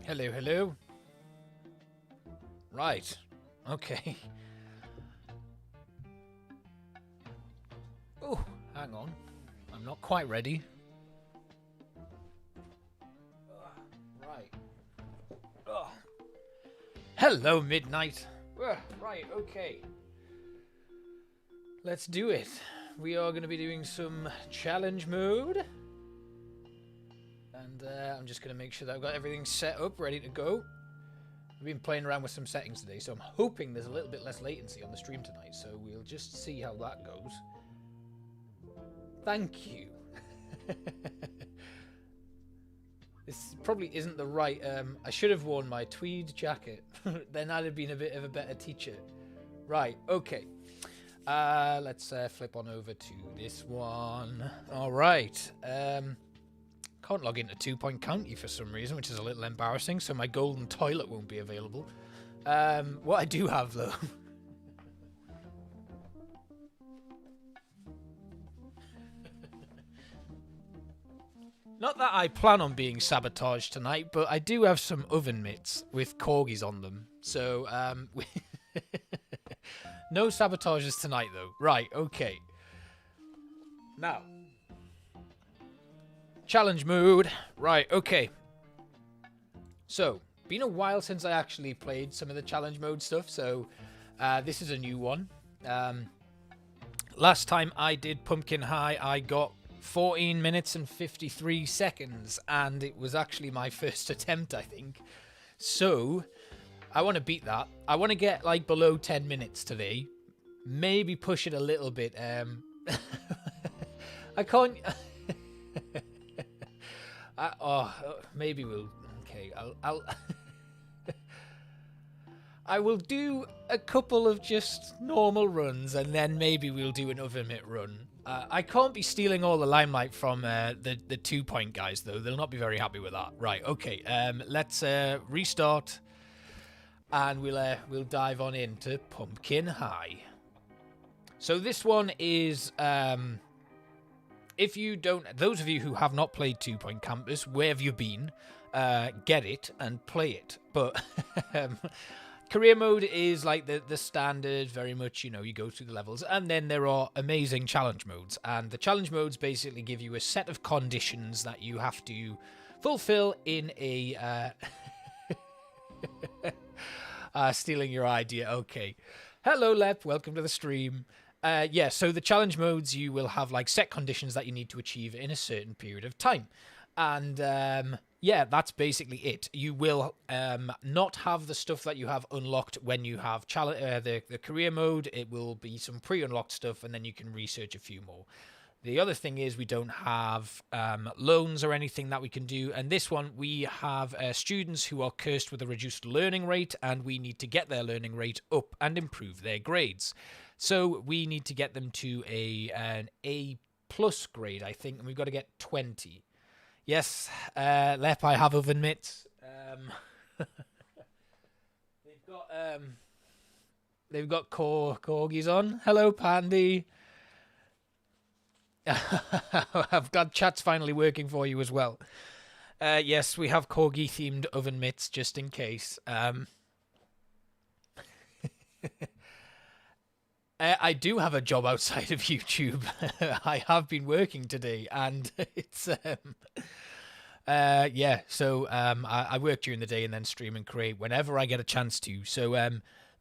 Hello, hello. Right. Okay. Oh, hang on. I'm not quite ready. Right. Hello, Midnight. Right, okay. Let's do it. We are going to be doing some challenge mode. And I'm just going to make sure that I've got everything set up, ready to go. I've been playing around with some settings today, so I'm hoping there's a little bit less latency on the stream tonight, so we'll just see how that goes. Thank you. This probably isn't the right... I should have worn my tweed jacket. Then I'd have been a bit of a better teacher. Right, okay. Let's flip on over to this one. All right. Can't log into 2 Point County for some reason, which is a little embarrassing, so my golden toilet won't be available. What I do have, though... Not that I plan on being sabotaged tonight, but I do have some oven mitts with corgis on them. So, no sabotages tonight, though. Right, okay. Now... Challenge mode. Right, okay. So, been a while since I actually played some of the challenge mode stuff, so this is a new one. Last time I did Pumpkin High, I got 14 minutes and 53 seconds, and it was actually my first attempt, I think. So, I want to beat that. I want to get, like, below 10 minutes today. Maybe push it a little bit. I can't... maybe we'll... Okay, I'll... I will do a couple of just normal runs, and then maybe we'll do an oven mitt run. I can't be stealing all the limelight from the 2 Point guys, though. They'll not be very happy with that. Right, okay. Let's restart, and we'll dive on into Pumpkin High. So this one is... if you don't... Those of you who have not played 2 Point Campus, where have you been? Get it and play it. But... Career mode is like the standard, very much, you know, you go through the levels, and then there are amazing challenge modes, and the challenge modes basically give you a set of conditions that you have to fulfill in a... stealing your idea, okay. Hello, Lep, welcome to the stream. Yeah, so the challenge modes, you will have like set conditions that you need to achieve in a certain period of time. And yeah, that's basically it. You will not have the stuff that you have unlocked when you have the career mode. It will be some pre-unlocked stuff, and then you can research a few more. The other thing is we don't have loans or anything that we can do. And this one, we have students who are cursed with a reduced learning rate, and we need to get their learning rate up and improve their grades. So we need to get them to an A+ grade, I think, and we've got to get 20. Yes, Lep, I have oven mitts. They've got corgis on. Hello, Pandy. I've got chat's finally working for you as well. Yes, we have corgi-themed oven mitts just in case. I do have a job outside of YouTube. I have been working today, and it's yeah. So I work during the day and then stream and create whenever I get a chance to. So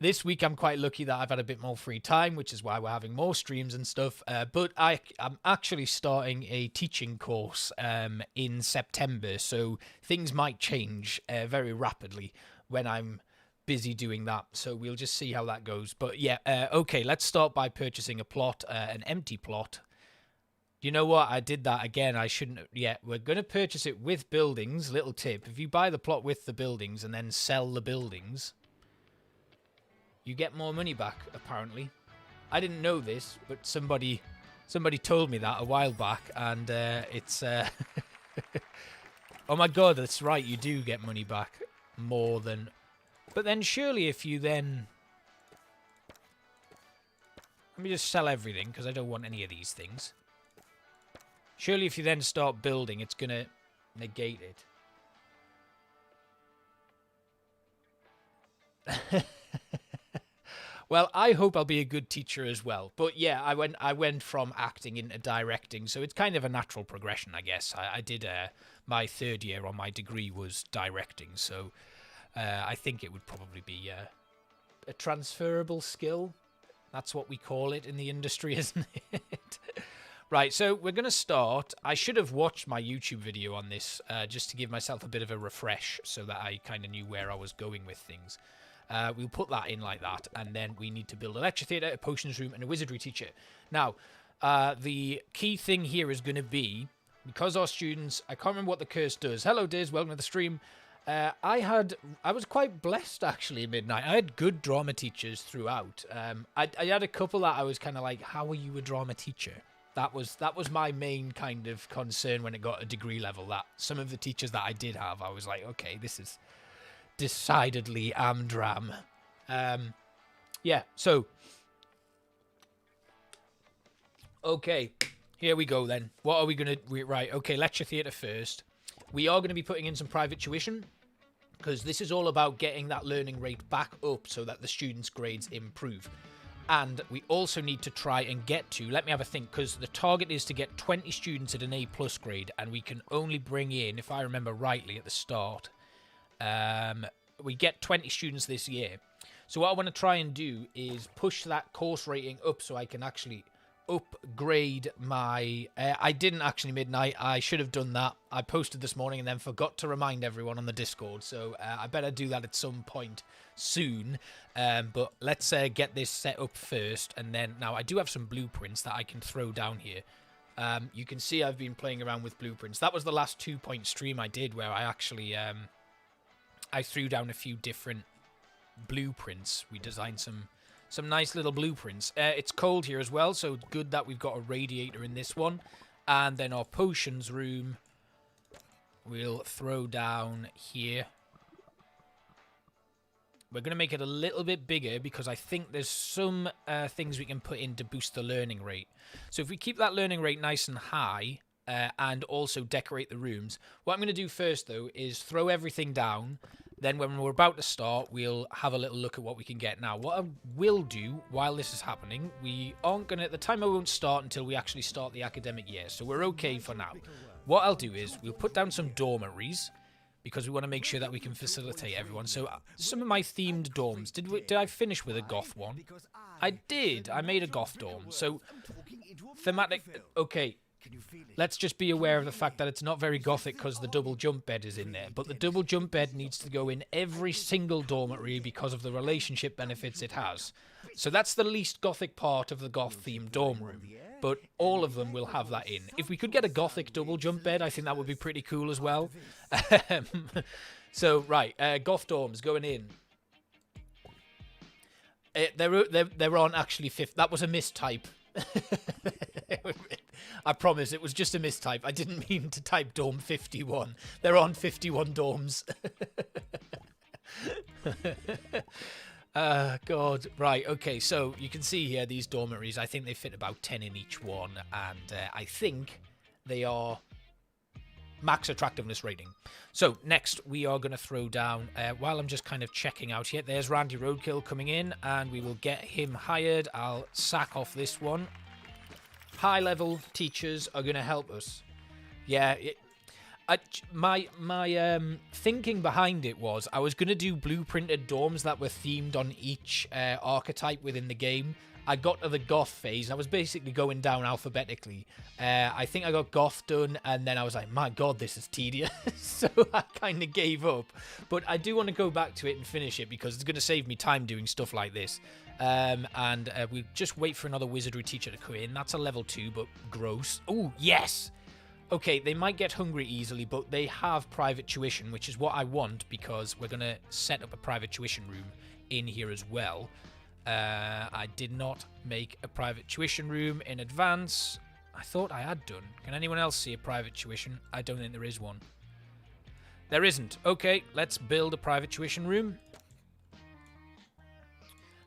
this week I'm quite lucky that I've had a bit more free time, which is why we're having more streams and stuff. But I'm actually starting a teaching course in September, so things might change very rapidly when I'm busy doing that, so we'll just see how that goes. But yeah, okay, let's start by purchasing a plot, an empty plot. You know what, I did that again. I shouldn't. Yeah, we're going to purchase it with buildings. Little tip, if you buy the plot with the buildings and then sell the buildings, you get more money back, apparently. I didn't know this, but somebody told me that a while back, and it's oh my god, that's right, you do get money back more than... But then surely if you then... Let me just sell everything, because I don't want any of these things. Surely if you then start building, it's going to negate it. Well, I hope I'll be a good teacher as well. But yeah, I went from acting into directing, so it's kind of a natural progression, I guess. I did my third year on my degree was directing, so I think it would probably be a transferable skill. That's what we call it in the industry, isn't it? Right, so we're going to start. I should have watched my YouTube video on this just to give myself a bit of a refresh so that I kind of knew where I was going with things. We'll put that in like that, and then we need to build a lecture theatre, a potions room, and a wizardry teacher. Now, the key thing here is going to be, because our students, I can't remember what the curse does. Hello, Diz, welcome to the stream. I was quite blessed, actually, at Midnight. I had good drama teachers throughout. I had a couple that I was kind of like, how are you a drama teacher? That was my main kind of concern when it got a degree level, that some of the teachers that I did have, I was like, okay, this is decidedly Amdram. Yeah, so okay, here we go then. What are we gonna right? Okay, lecture theatre first. We are going to be putting in some private tuition because this is all about getting that learning rate back up so that the students' grades improve. And we also need to try and get to, let me have a think, because the target is to get 20 students at an A+ grade, and we can only bring in, if I remember rightly at the start, we get 20 students this year. So what I want to try and do is push that course rating up so I can actually upgrade my... I didn't actually Midnight. I should have done that. I posted this morning and then forgot to remind everyone on the Discord. So I better do that at some point soon. But let's get this set up first. And then now I do have some blueprints that I can throw down here. You can see I've been playing around with blueprints. That was the last 2-point stream I did where I actually... I threw down a few different blueprints. We designed some nice little blueprints. It's cold here as well, so good that we've got a radiator in this one. And then our potions room we'll throw down here. We're going to make it a little bit bigger because I think there's some things we can put in to boost the learning rate. So if we keep that learning rate nice and high and also decorate the rooms, what I'm going to do first, though, is throw everything down. Then when we're about to start, we'll have a little look at what we can get. Now, what I will do while this is happening, we aren't going to... The timer won't start until we actually start the academic year, so we're okay for now. What I'll do is we'll put down some dormitories because we want to make sure that we can facilitate everyone. So some of my themed dorms, did I finish with a goth one? I did. I made a goth dorm. So thematic... Okay. Let's just be aware of the fact that it's not very gothic because the double jump bed is in there. But the double jump bed needs to go in every single dormitory because of the relationship benefits it has. So that's the least gothic part of the goth-themed dorm room. But all of them will have that in. If we could get a gothic double jump bed, I think that would be pretty cool as well. So, right, goth dorms going in. There aren't actually 50. That was a mistype. I promise it was just a mistype. I didn't mean to type dorm 51. There aren't 51 dorms. God. Right, okay, so you can see here these dormitories. I think they fit about 10 in each one, and I think they are max attractiveness rating. So next we are going to throw down, while I'm just kind of checking out here, there's Randy Roadkill coming in, and we will get him hired. I'll sack off this one. High-level teachers are going to help us. Yeah, my thinking behind it was I was going to do blueprinted dorms that were themed on each archetype within the game. I got to the goth phase, and I was basically going down alphabetically. I think I got goth done, and then I was like, my god, this is tedious. So I kind of gave up. But I do want to go back to it and finish it because it's going to save me time doing stuff like this. And we just wait for another wizardry teacher to come in. That's a level 2, but gross. Oh, yes! Okay, they might get hungry easily, but they have private tuition, which is what I want because we're going to set up a private tuition room in here as well. I did not make a private tuition room in advance. I thought I had done. Can anyone else see a private tuition? I don't think there is one. There isn't. Okay, let's build a private tuition room.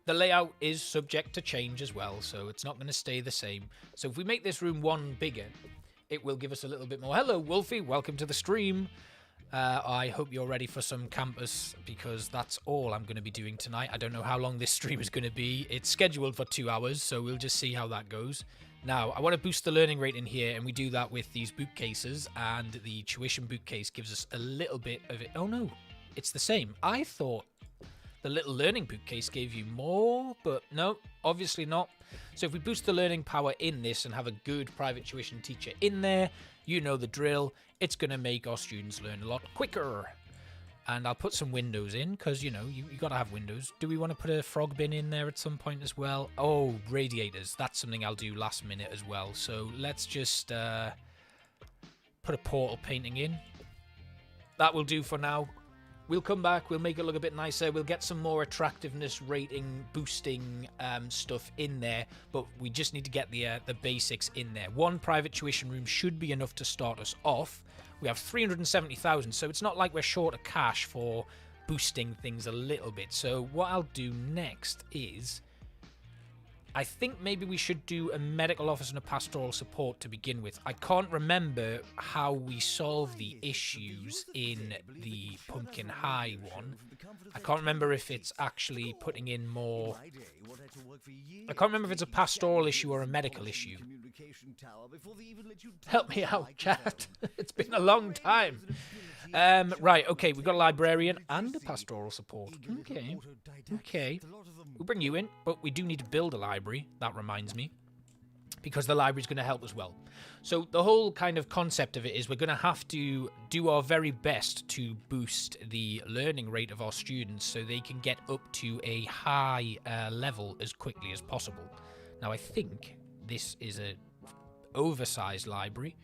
The layout is subject to change as well, so it's not going to stay the same. So if we make this room one bigger, it will give us a little bit more. Hello, Wolfie. Welcome to the stream. I hope you're ready for some campus, because that's all I'm going to be doing tonight. I don't know how long this stream is going to be. It's scheduled for 2 hours, so we'll just see how that goes. Now, I want to boost the learning rate in here, and we do that with these bookcases, and the tuition bookcase gives us a little bit of it. Oh no, it's the same. I thought the little learning bookcase gave you more, but no, obviously not. So if we boost the learning power in this and have a good private tuition teacher in there, you know the drill. It's going to make our students learn a lot quicker. And I'll put some windows in, because, you know, you got to have windows. Do we want to put a frog bin in there at some point as well? Oh, radiators. That's something I'll do last minute as well. So let's just put a portal painting in. That will do for now. We'll come back, we'll make it look a bit nicer, we'll get some more attractiveness rating boosting stuff in there, but we just need to get the basics in there. One private tuition room should be enough to start us off. We have 370,000, so it's not like we're short of cash for boosting things a little bit. So what I'll do next is, I think maybe we should do a medical office and a pastoral support to begin with. I can't remember how we solve the issues in the Pumpkin High one. I can't remember if it's actually putting in more... I can't remember if it's a pastoral issue or a medical issue. Help me out, chat. It's been a long time. Right, okay, we've got a librarian and a pastoral support. Okay. We'll bring you in, but we do need to build a library. That reminds me. Because the library's going to help as well. So the whole kind of concept of it is we're going to have to do our very best to boost the learning rate of our students so they can get up to a high level as quickly as possible. Now, I think this is a oversized library.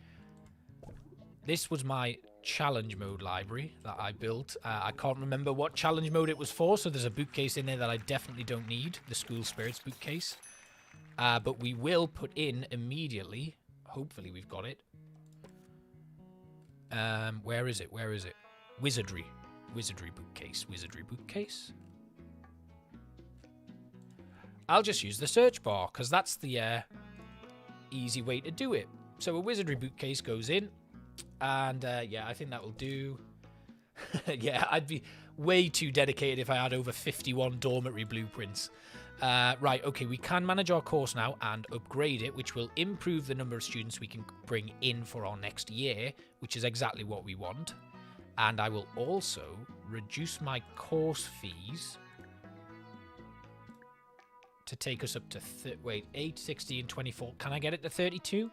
This was my challenge mode library that I built. I can't remember what challenge mode it was for, so there's a bookcase in there that I definitely don't need, the School Spirits bookcase. But we will put in immediately, hopefully we've got it. Where is it? Wizardry bookcase. I'll just use the search bar, because that's the easy way to do it. So a wizardry bookcase goes in. And, yeah, I think that will do. Yeah, I'd be way too dedicated if I had over 51 dormitory blueprints. Right, okay, we can manage our course now and upgrade it, which will improve the number of students we can bring in for our next year, which is exactly what we want. And I will also reduce my course fees to take us up to, 8, 16, 24. Can I get it to 32?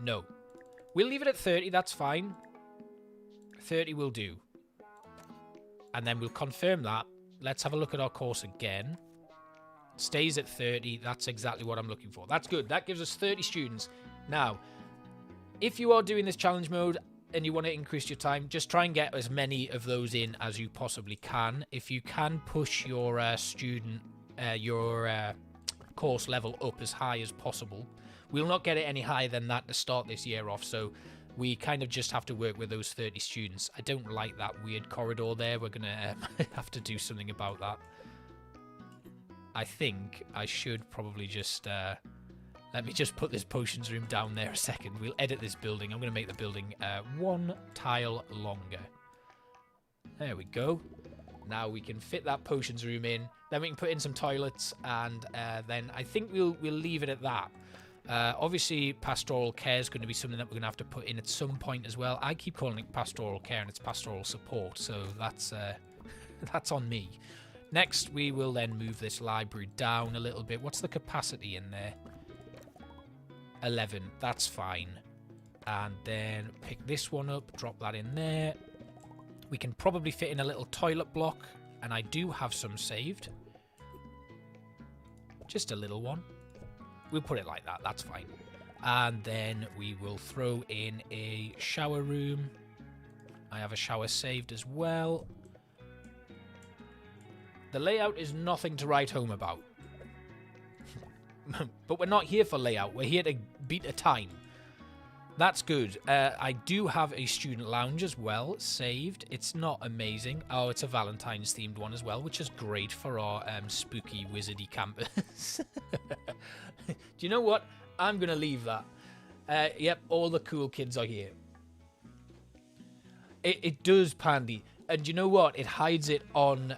No. We'll leave it at 30, that's fine. 30 will do. And then we'll confirm that. Let's have a look at our course again. Stays at 30, that's exactly what I'm looking for. That's good, that gives us 30 students. Now, if you are doing this challenge mode and you want to increase your time, just try and get as many of those in as you possibly can. If you can push your course level up as high as possible. We'll not get it any higher than that to start this year off, so we kind of just have to work with those 30 students. I don't like that weird corridor there. We're going to have to do something about that. I think I should probably just... let me just put this potions room down there a second. We'll edit this building. I'm going to make the building 1 tile longer. There we go. Now we can fit that potions room in. Then we can put in some toilets, and then I think we'll leave it at that. Obviously, pastoral care is going to be something that we're going to have to put in at some point as well. I keep calling it pastoral care, and it's pastoral support, so that's that's on me. Next, we will then move this library down a little bit. What's the capacity in there? 11. That's fine. And then pick this one up, drop that in there. We can probably fit in a little toilet block, and I do have some saved. Just a little one. We'll put it like that, that's fine. And then we will throw in a shower room. I have a shower saved as well. The layout is nothing to write home about. But we're not here for layout, we're here to beat a time. That's good. I do have a student lounge as well, saved. It's not amazing. Oh, it's a Valentine's themed one as well, which is great for our spooky wizardy campus. Do you know what? I'm going to leave that. Yep, all the cool kids are here. It does, Pandy. And you know what? It hides it on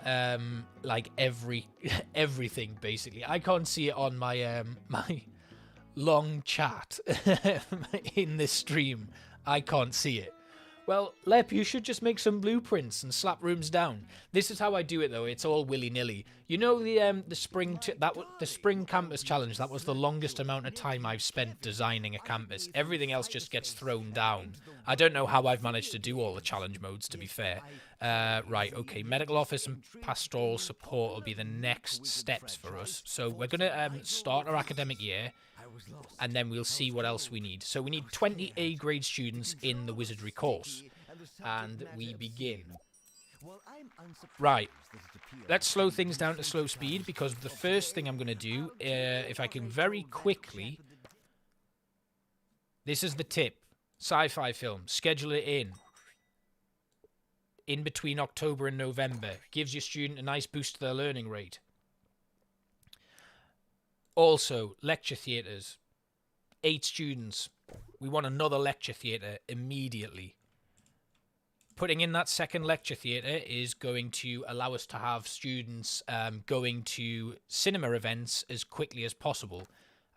like everything basically. I can't see it on my my long chat in this stream. I can't see it. Well, Lep, you should just make some blueprints and slap rooms down. This is how I do it, though. It's all willy-nilly. You know the spring campus challenge. That was the longest amount of time I've spent designing a campus. Everything else just gets thrown down. I don't know how I've managed to do all the challenge modes, to be fair. Right, okay. Medical office and pastoral support will be the next steps for us. So we're going to start our academic year, and then we'll see what else we need. So we need 20 A-grade students in the wizardry course. And we begin. Right. Let's slow things down to slow speed, because the first thing I'm going to do, if I can very quickly... This is the tip. Sci-fi film. Schedule it in between October and November. Gives your student a nice boost to their learning rate. Also, lecture theatres. 8 students. We want another lecture theatre immediately. Putting in that second lecture theatre is going to allow us to have students going to cinema events as quickly as possible.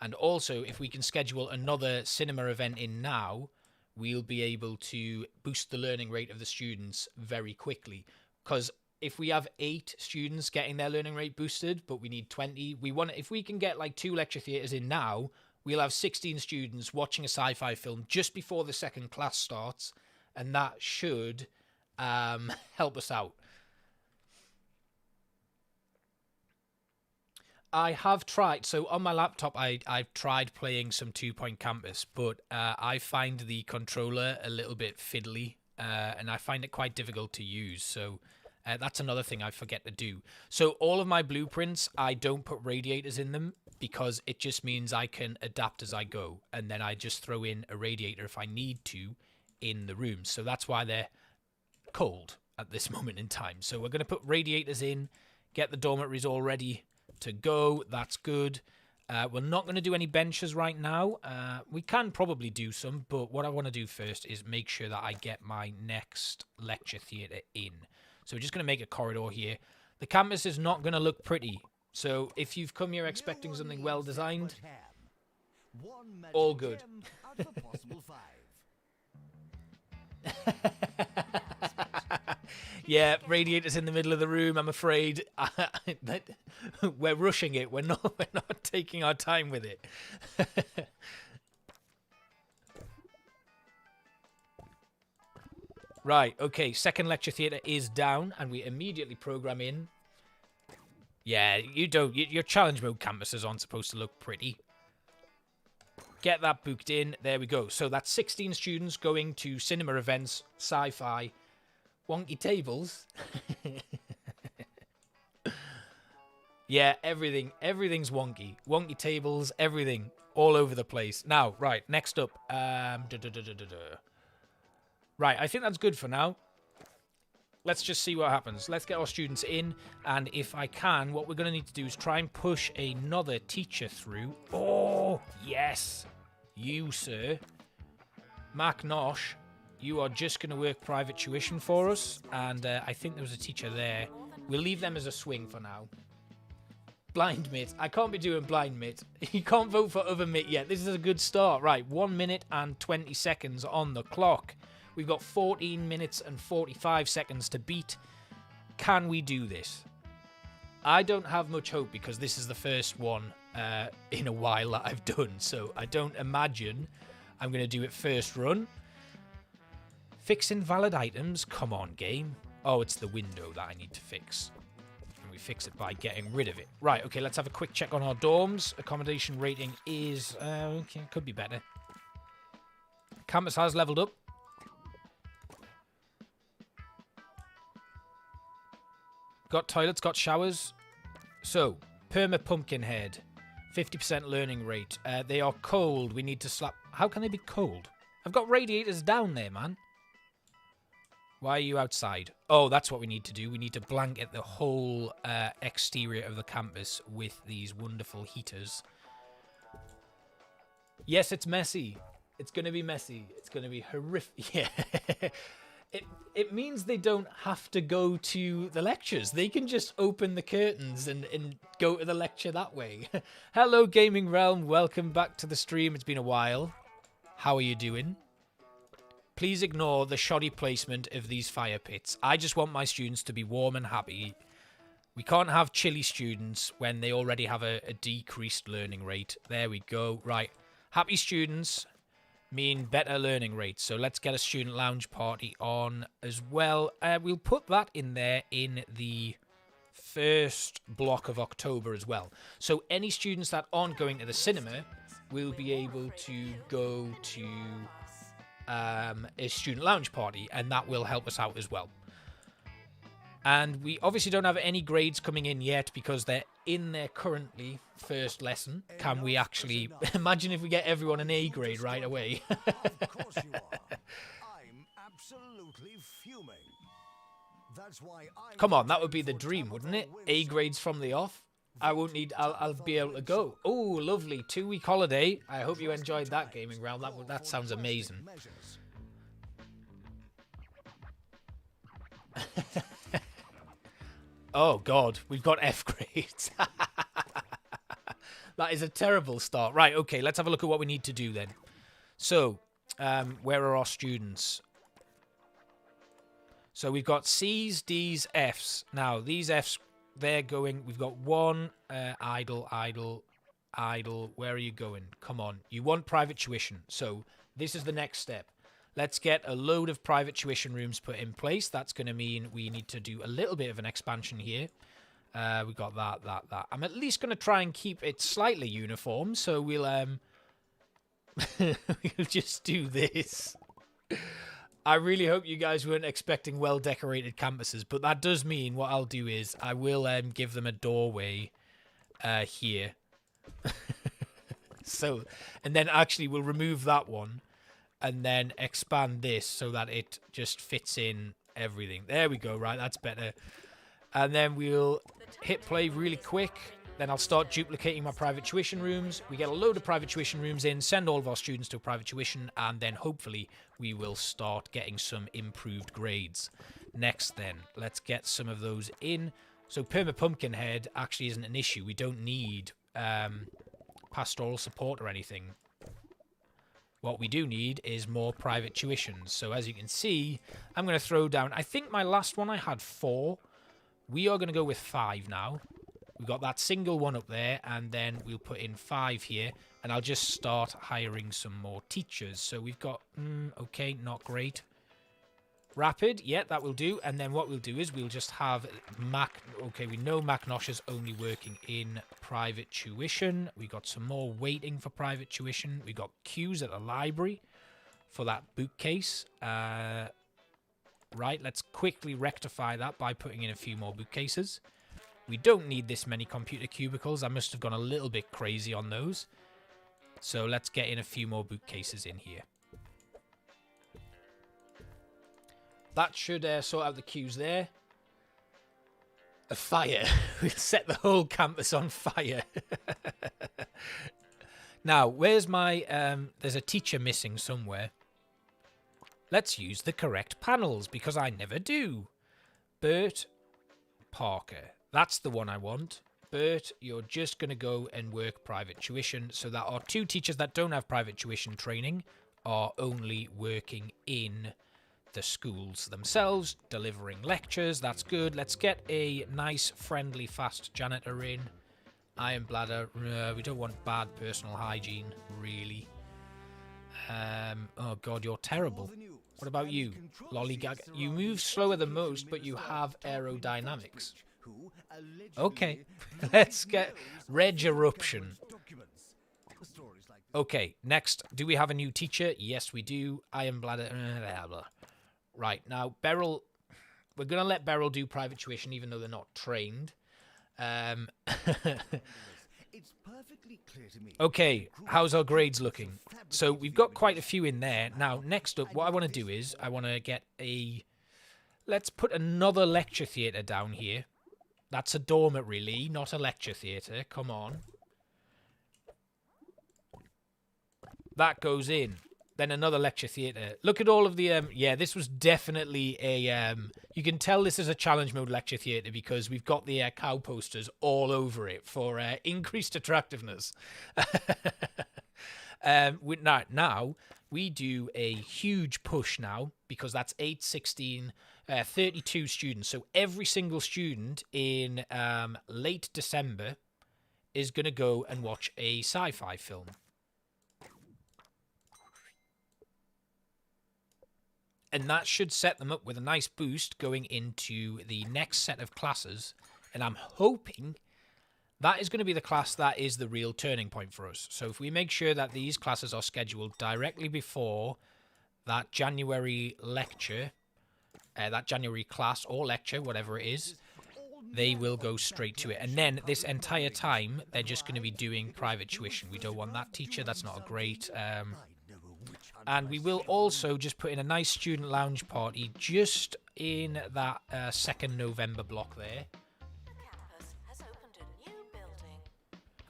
And also, if we can schedule another cinema event in now, we'll be able to boost the learning rate of the students very quickly. Because if we have 8 students getting their learning rate boosted, but we need 20, if we can get like 2 lecture theatres in now, we'll have 16 students watching a sci-fi film just before the second class starts, and that should help us out. I have tried, so on my laptop, I've tried playing some 2 Point Campus, but I find the controller a little bit fiddly, and I find it quite difficult to use, so that's another thing I forget to do. So all of my blueprints, I don't put radiators in them, because it just means I can adapt as I go, and then I just throw in a radiator if I need to in the rooms. So that's why they're cold at this moment in time. So we're going to put radiators in, get the dormitories all ready to go. That's good. We're not going to do any benches right now. We can probably do some, but what I want to do first is make sure that I get my next lecture theatre in. So we're just going to make a corridor here. The campus is not going to look pretty. So if you've come here expecting something well designed, all good. Yeah, radiators in the middle of the room, I'm afraid. We're rushing it. We're not taking our time with it. Right, okay, second lecture theatre is down, and we immediately program in. Yeah, your challenge mode campuses aren't supposed to look pretty. Get that booked in. There we go. So that's 16 students going to cinema events, sci-fi, wonky tables. Yeah, everything's wonky. Wonky tables, everything, all over the place. Now, right, next up. Right, I think that's good for now. Let's just see what happens. Let's get our students in, and if I can, what we're going to need to do is try and push another teacher through. Oh, yes. You, sir. Mac Nosh, you are just going to work private tuition for us, and I think there was a teacher there. We'll leave them as a swing for now. Blind Mitt. I can't be doing Blind Mitt. You can't vote for other Mitt yet. This is a good start. Right, 1 minute and 20 seconds on the clock. We've got 14 minutes and 45 seconds to beat. Can we do this? I don't have much hope because this is the first one in a while that I've done. So I don't imagine I'm going to do it first run. Fix invalid items. Come on, game. Oh, it's the window that I need to fix. And we fix it by getting rid of it. Right, okay, let's have a quick check on our dorms. Accommodation rating is... okay, could be better. Campus has leveled up. Got toilets, got showers. So, Perma Pumpkinhead. 50% learning rate. They are cold. We need to slap... How can they be cold? I've got radiators down there, man. Why are you outside? Oh, that's what we need to do. We need to blanket the whole exterior of the campus with these wonderful heaters. Yes, it's messy. It's going to be messy. It's going to be horrific. Yeah. It means they don't have to go to the lectures. They can just open the curtains and go to the lecture that way. Hello, Gaming Realm. Welcome back to the stream. It's been a while. How are you doing? Please ignore the shoddy placement of these fire pits. I just want my students to be warm and happy. We can't have chilly students when they already have a decreased learning rate. There we go. Right. Happy students mean better learning rates. So let's get a student lounge party on as well. We'll put that in there in the first block of October as well. So any students that aren't going to the cinema will be able to go to a student lounge party, and that will help us out as well. And we obviously don't have any grades coming in yet because they're in their currently first lesson. Can we actually imagine if we get everyone an A grade right away? Of course you are. I'm absolutely fuming. That's why Come on, that would be the dream, wouldn't it? A grades from the off. I won't need. I'll be able to go. Oh, lovely 2-week holiday. I hope you enjoyed that, Gaming Realm. That sounds amazing. Oh, God. We've got F grades. That is a terrible start. Right, okay. Let's have a look at what we need to do then. So, where are our students? So, we've got C's, D's, F's. Now, these F's, they're going... We've got one idle. Where are you going? Come on. You want private tuition. So, this is the next step. Let's get a load of private tuition rooms put in place. That's going to mean we need to do a little bit of an expansion here. We got that. I'm at least going to try and keep it slightly uniform. So we'll we'll just do this. I really hope you guys weren't expecting well-decorated campuses, but that does mean what I'll do is I will give them a doorway here. So, and then actually we'll remove that one. And then expand this so that it just fits in everything. There we go, right, that's better. And then we'll hit play really quick. Then I'll start duplicating my private tuition rooms. We get a load of private tuition rooms in, send all of our students to private tuition, and then hopefully we will start getting some improved grades. Next then, let's get some of those in. So Perma Pumpkinhead actually isn't an issue. We don't need pastoral support or anything. What we do need is more private tuitions. So as you can see, I'm going to throw down... I think my last one I had 4. We are going to go with 5 now. We've got that single one up there, and then we'll put in 5 here. And I'll just start hiring some more teachers. So we've got... okay, not great. Rapid, yeah, that will do. And then what we'll do is we'll just have Mac... Okay, we know Macnosh is only working in private tuition. We got some more waiting for private tuition. We got queues at the library for that bookcase. Right, let's quickly rectify that by putting in a few more bookcases. We don't need this many computer cubicles. I must have gone a little bit crazy on those. So let's get in a few more bookcases in here. That should sort out the queues there. A fire. We'll set the whole campus on fire. Now, where's my... there's a teacher missing somewhere. Let's use the correct panels, because I never do. Bert Parker. That's the one I want. Bert, you're just going to go and work private tuition, so that our 2 teachers that don't have private tuition training are only working in... the schools themselves, delivering lectures. That's good. Let's get a nice, friendly, fast janitor in. Iron bladder. We don't want bad personal hygiene, really. Oh, God, you're terrible. What about you? Lollygag. You move slower than most, but you have aerodynamics. Okay, let's get Reg Eruption. Okay, next. Do we have a new teacher? Yes, we do. Iron bladder. Blah, blah. Right, now, Beryl... We're going to let Beryl do private tuition, even though they're not trained. Okay, how's our grades looking? So, we've got quite a few in there. Now, next up, what I want to do is, I want to get a... Let's put another lecture theatre down here. That's a dormitory, Lee, not a lecture theatre. Come on. That goes in. Then another lecture theatre. Look at all of the yeah, this was definitely a you can tell this is a challenge mode lecture theatre because we've got the cow posters all over it for increased attractiveness. Now we do a huge push now because that's 8, 16, 32 students. So every single student in late December is going to go and watch a sci-fi film. And that should set them up with a nice boost going into the next set of classes. And I'm hoping that is going to be the class that is the real turning point for us. So if we make sure that these classes are scheduled directly before that January lecture, that January class or lecture, whatever it is, they will go straight to it. And then this entire time, they're just going to be doing private tuition. We don't want that teacher. That's not a great... And we will also just put in a nice student lounge party just in that 2nd November block there.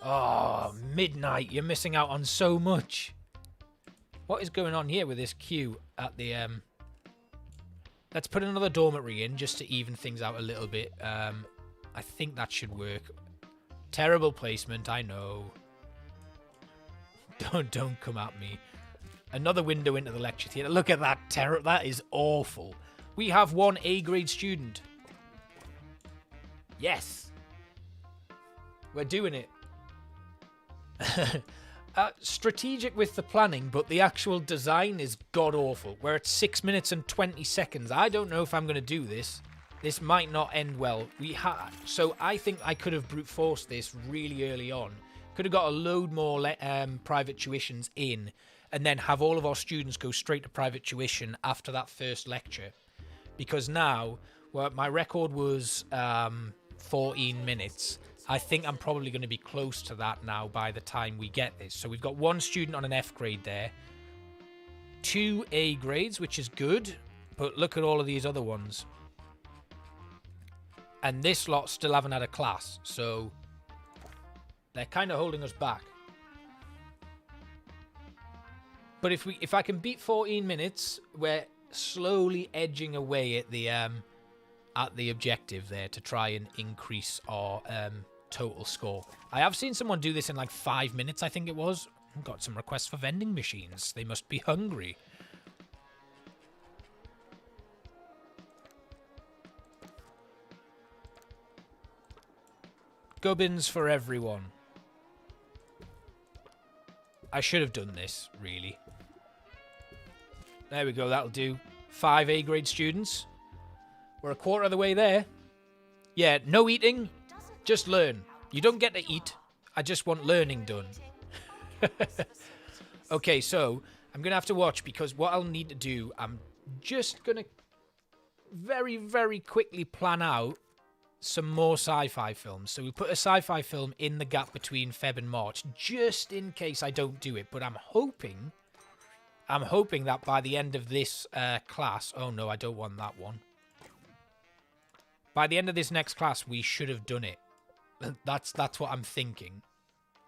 Oh, midnight. You're missing out on so much. What is going on here with this queue at the... Let's put another dormitory in just to even things out a little bit. I think that should work. Terrible placement, I know. Don't come at me. Another window into the lecture theatre. Look at that terror. That is awful. We have one A-grade student. Yes. We're doing it. Strategic with the planning, but the actual design is god-awful. We're at 6 minutes and 20 seconds. I don't know if I'm going to do this. This might not end well. So I think I could have brute forced this really early on. Could have got a load more private tuitions in, and then have all of our students go straight to private tuition after that first lecture. Because now, well, my record was 14 minutes. I think I'm probably going to be close to that now by the time we get this. So we've got one student on an F grade there. 2 A grades, which is good. But look at all of these other ones. And this lot still haven't had a class. So they're kind of holding us back. But if I can beat 14 minutes, we're slowly edging away at the objective there to try and increase our total score. I have seen someone do this in like 5 minutes, I think it was. Got some requests for vending machines. They must be hungry. Gubbins for everyone. I should have done this, really. There we go, that'll do. 5 A-grade students. We're a quarter of the way there. Yeah, no eating, just learn. You don't get to eat, I just want learning done. Okay, so I'm going to have to watch because what I'll need to do, I'm just going to very, very quickly plan out some more sci-fi films. So we put a sci-fi film in the gap between Feb and March, just in case I don't do it. But I'm hoping that by the end of this class... Oh, no, I don't want that one. By the end of this next class, we should have done it. That's what I'm thinking.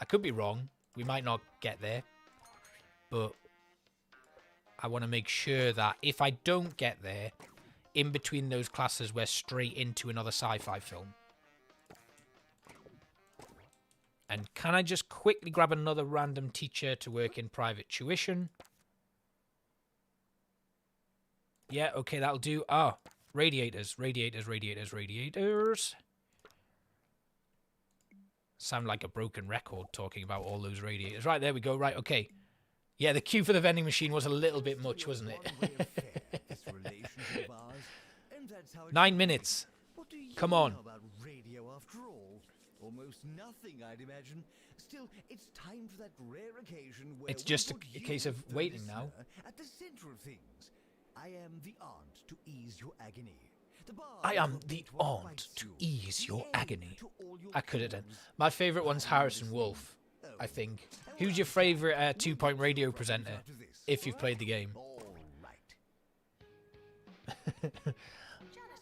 I could be wrong. We might not get there. But I want to make sure that if I don't get there, in between those classes, we're straight into another sci-fi film. And can I just quickly grab another random teacher to work in private tuition? Yeah, okay, that'll do. Oh, radiators, radiators, radiators, radiators. Sound like a broken record talking about all those radiators. Right, there we go. Right, okay. Yeah, the queue for the vending machine was a little bit much, wasn't it? 9 minutes. Come on. About radio after all? Almost nothing, I'd imagine. Still, it's time for that rare occasion where it's just we a case of waiting now. At the center of things. I am the aunt to ease your agony. I am the aunt to ease your agony. I could have done. My favourite one's Harrison Wolf, I think. Who's your favourite 2 Point Radio presenter, if you've played the game?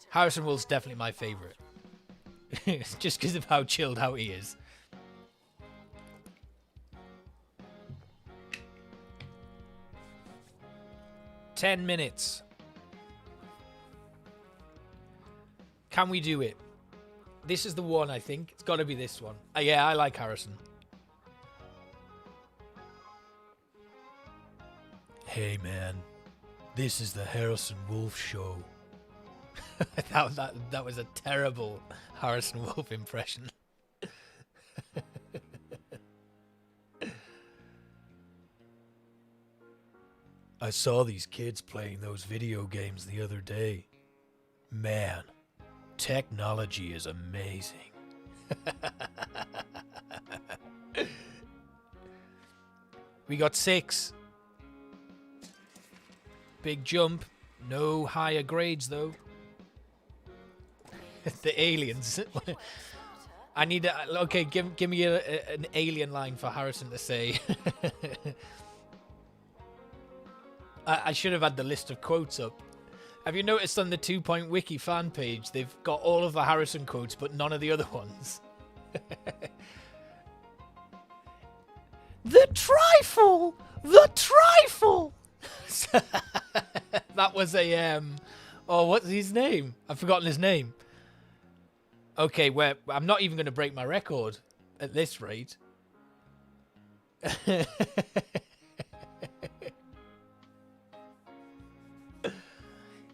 Harrison Wolf's definitely my favourite. Just because of how chilled out he is. 10 minutes. Can we do it? This is the one, I think. It's got to be this one. Yeah, I like Harrison. Hey, man. This is the Harrison Wolf Show. that was a terrible Harrison Wolf impression. I saw these kids playing those video games the other day. Man, technology is amazing. We got 6. Big jump. No higher grades, though. The aliens. I need a... Okay, give me an alien line for Harrison to say. I should have had the list of quotes up. Have you noticed on the 2 Point Wiki fan page, they've got all of the Harrison quotes, but none of the other ones? The trifle! The trifle! That was a, oh, what's his name? I've forgotten his name. Okay, I'm not even going to break my record at this rate.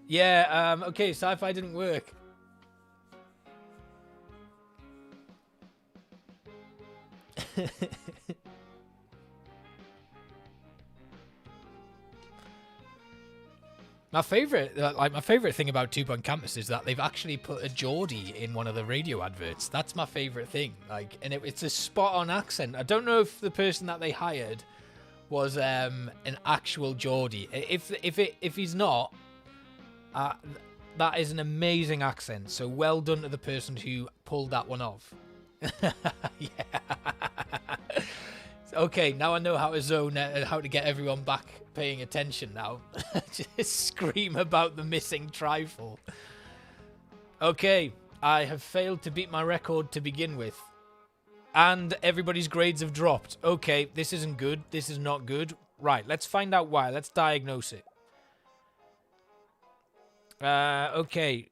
Yeah, okay, sci-fi didn't work. My favorite thing about 2 Point Campus is that they've actually put a Geordie in one of the radio adverts. That's my favorite thing. And it's a spot-on accent. I don't know if the person that they hired was an actual Geordie. If he's not, that is an amazing accent. So well done to the person who pulled that one off. Yeah. Okay, now I know how to zone, how to get everyone back paying attention now. Just scream about the missing trifle. Okay, I have failed to beat my record to begin with. And everybody's grades have dropped. Okay, this isn't good. This is not good. Right, let's find out why. Let's diagnose it. Okay,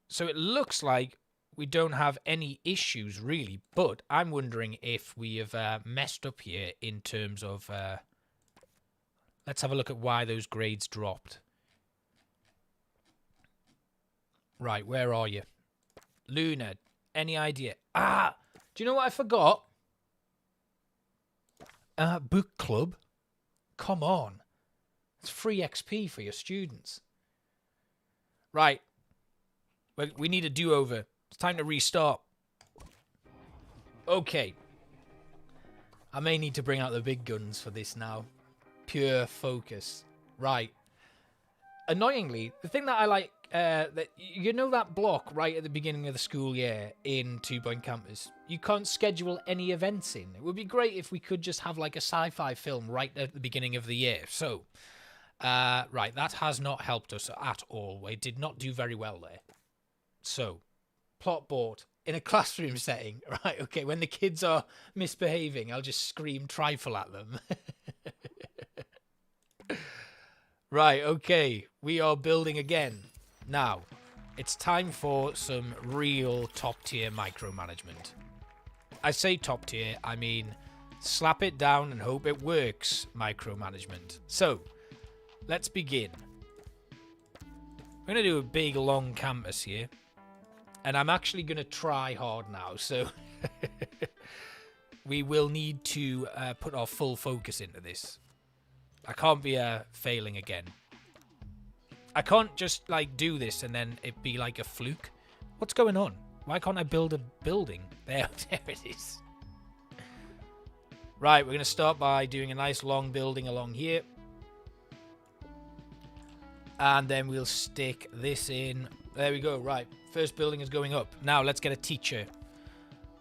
so it looks like we don't have any issues, really, but I'm wondering if we have messed up here in terms of... let's have a look at why those grades dropped. Right, where are you? Luna, any idea? Ah! Do you know what I forgot? Book club? Come on. It's free XP for your students. Right. We need a do-over. It's time to restart. Okay. I may need to bring out the big guns for this now. Pure focus. Right. Annoyingly, the thing that I like, that you know that block right at the beginning of the school year in 2 Point Campus? You can't schedule any events in. It would be great if we could just have like a sci-fi film right at the beginning of the year. So, right, that has not helped us at all. We did not do very well there. So, plot board in a classroom setting. Right, okay, when the kids are misbehaving, I'll just scream trifle at them. Right, okay, we are building again. Now, it's time for some real top-tier micromanagement. I say top-tier, I mean slap it down and hope it works micromanagement. So, let's begin. We're going to do a big, long campus here. And I'm actually going to try hard now, so we will need to put our full focus into this. I can't be failing again. I can't just like do this and then it be like a fluke. What's going on? Why can't I build a building? There it is. Right, we're going to start by doing a nice long building along here. And then we'll stick this in. There we go, right. First building is going up. Now, let's get a teacher.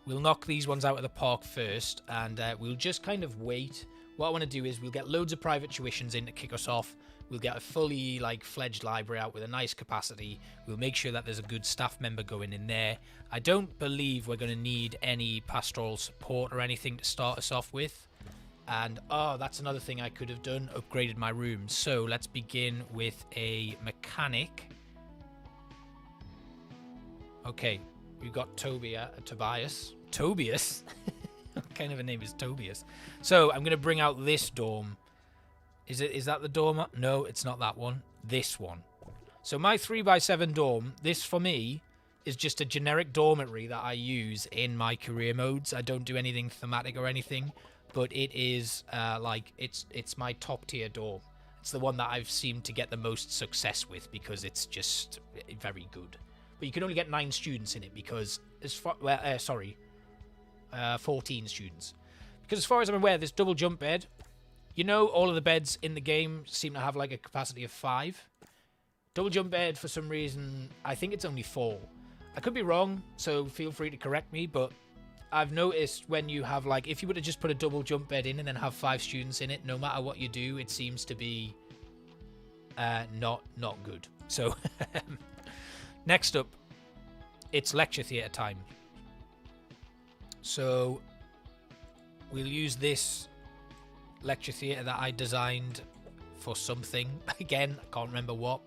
We'll knock these ones out of the park first, and we'll just kind of wait. What I want to do is we'll get loads of private tuitions in to kick us off. We'll get a fully, fledged library out with a nice capacity. We'll make sure that there's a good staff member going in there. I don't believe we're going to need any pastoral support or anything to start us off with. And, oh, that's another thing I could have done, upgraded my rooms. So let's begin with a mechanic. Okay, we've got Tobias. Tobias? What kind of a name is Tobias? So I'm going to bring out this dorm. Is that the dorm? No, it's not that one. This one. So my 3x7 dorm, this for me is just a generic dormitory that I use in my career modes. I don't do anything thematic or anything, but it is like it's my top tier dorm. It's the one that I've seemed to get the most success with because it's just very good. But you can only get 9 students in it because as far 14 students. Because as far as I'm aware, this double jump bed, you know, all of the beds in the game seem to have like a capacity of 5. Double jump bed, for some reason, I think it's only 4. I could be wrong, so feel free to correct me, but I've noticed when you have, like, if you were to just put a double jump bed in and then have 5 students in it, no matter what you do, it seems to be not good. So, next up, it's lecture theatre time. So, we'll use this lecture theatre that I designed for something. Again, I can't remember what.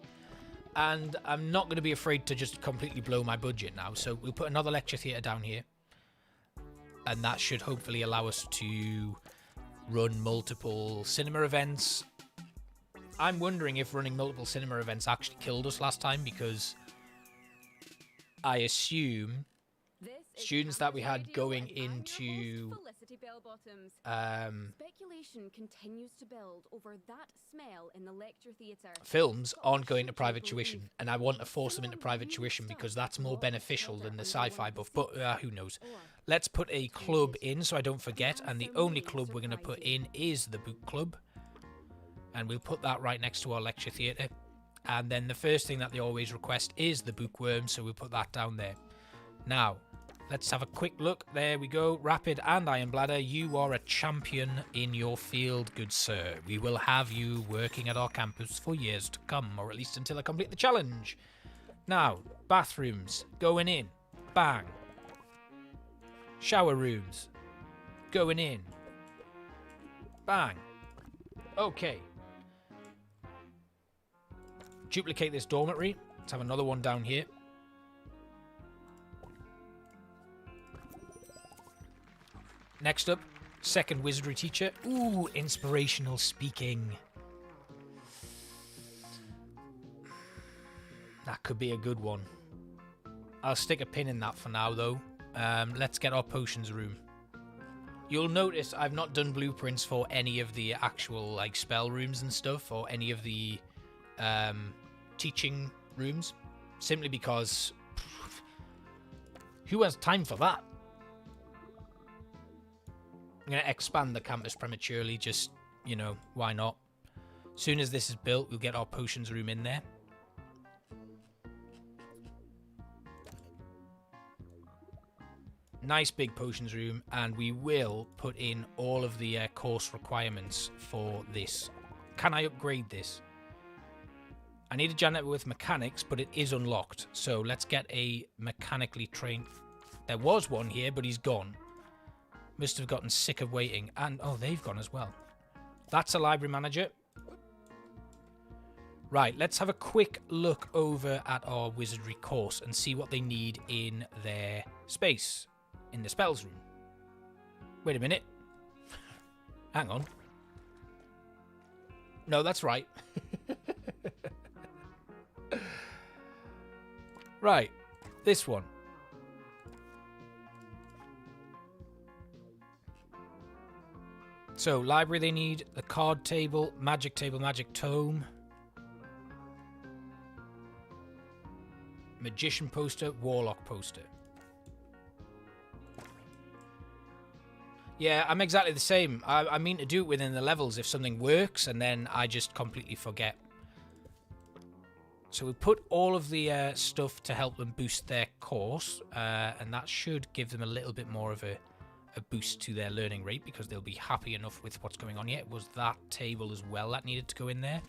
And I'm not going to be afraid to just completely blow my budget now. So we'll put another lecture theatre down here. And that should hopefully allow us to run multiple cinema events. I'm wondering if running multiple cinema events actually killed us last time, because I assume students that we had going into speculation continues to build over that smell in the lecture theatre. Films aren't going to private tuition, and I want to force them into private tuition because that's more beneficial than the sci-fi buff, but who knows. Let's put a club in so I don't forget, and the only club we're going to put in is the book club, and we'll put that right next to our lecture theatre. And then the first thing that they always request is the bookworm, so we'll put that down there. Now, let's have a quick look. There we go. Rapid and Iron Bladder, you are a champion in your field, good sir. We will have you working at our campus for years to come, or at least until I complete the challenge. Now, bathrooms, going in. Bang. Shower rooms, going in. Bang. Okay. Duplicate this dormitory. Let's have another one down here. Next up, second wizardry teacher. Ooh, inspirational speaking. That could be a good one. I'll stick a pin in that for now, though. Let's get our potions room. You'll notice I've not done blueprints for any of the actual, like, spell rooms and stuff, or any of the teaching rooms, simply because who has time for that? I'm going to expand the campus prematurely, just, you know, why not? As soon as this is built, we'll get our potions room in there. Nice big potions room, and we will put in all of the course requirements for this. Can I upgrade this? I need a janitor with mechanics, but it is unlocked. So let's get a mechanically trained. There was one here, but he's gone. Must have gotten sick of waiting. And, oh, they've gone as well. That's a library manager. Right, let's have a quick look over at our wizardry course and see what they need in their space. In the spells room. Wait a minute. Hang on. No, that's right. Right, this one. So, library they need, the card table, magic tome, magician poster, warlock poster. Yeah, I'm exactly the same. I mean to do it within the levels if something works, and then I just completely forget. So we put all of the stuff to help them boost their course, and that should give them a little bit more of a boost to their learning rate, because they'll be happy enough with what's going on here. It was that table as well that needed to go in there.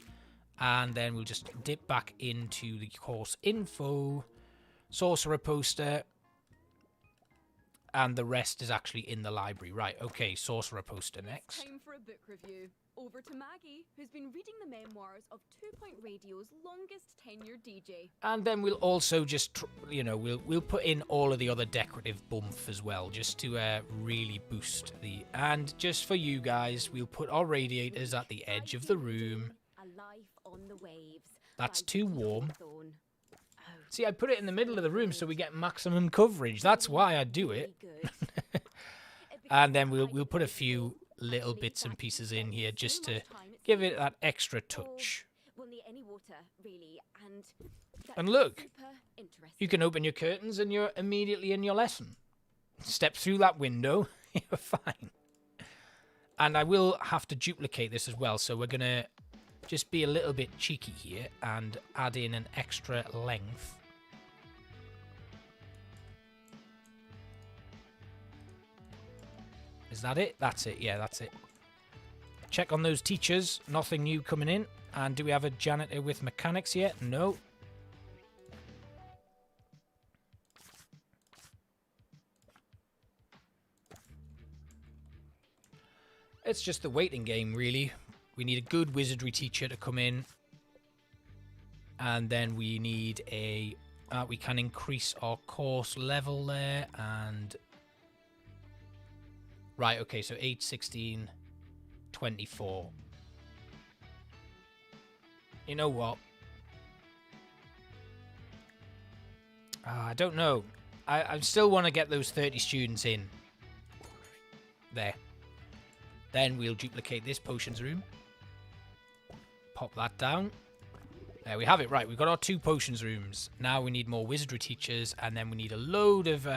And then we'll just dip back into the course info. Sorcerer poster. and the rest is actually in the library. Right, okay, sorcerer poster next. Time for a book review. Over to Maggie, who's been reading the memoirs of 2 Point Radio's longest tenured DJ. And then we'll also just, we'll put in all of the other decorative bump as well, just to really boost the... And just for you guys, we'll put our radiators at the edge of the room. A Life on the Waves. That's by too Peter warm. Thorne. Oh, See, I put it in the middle of the room so we get maximum coverage. That's why I do it. really good. And then we'll put a few little bits and pieces in here just to give it that extra touch. We'll need any water, really, and And look, super interesting. you can open your curtains and you're immediately in your lesson. Step through that window, you're fine. And I will have to duplicate this as well, so we're going to just be a little bit cheeky here and add in an extra length. Is that it? That's it. Yeah, that's it. Check on those teachers. Nothing new coming in. And do we have a janitor with mechanics yet? No. It's just the waiting game, really. We need a good wizardry teacher to come in. And then we need a... we can increase our course level there. And... Right, okay, so 8, 16, 24. You know what? I don't know. I still want to get those 30 students in. There. Then we'll duplicate this potions room. Pop that down. There we have it. Right, we've got our 2 potions rooms. Now we need more wizardry teachers, and then we need a load of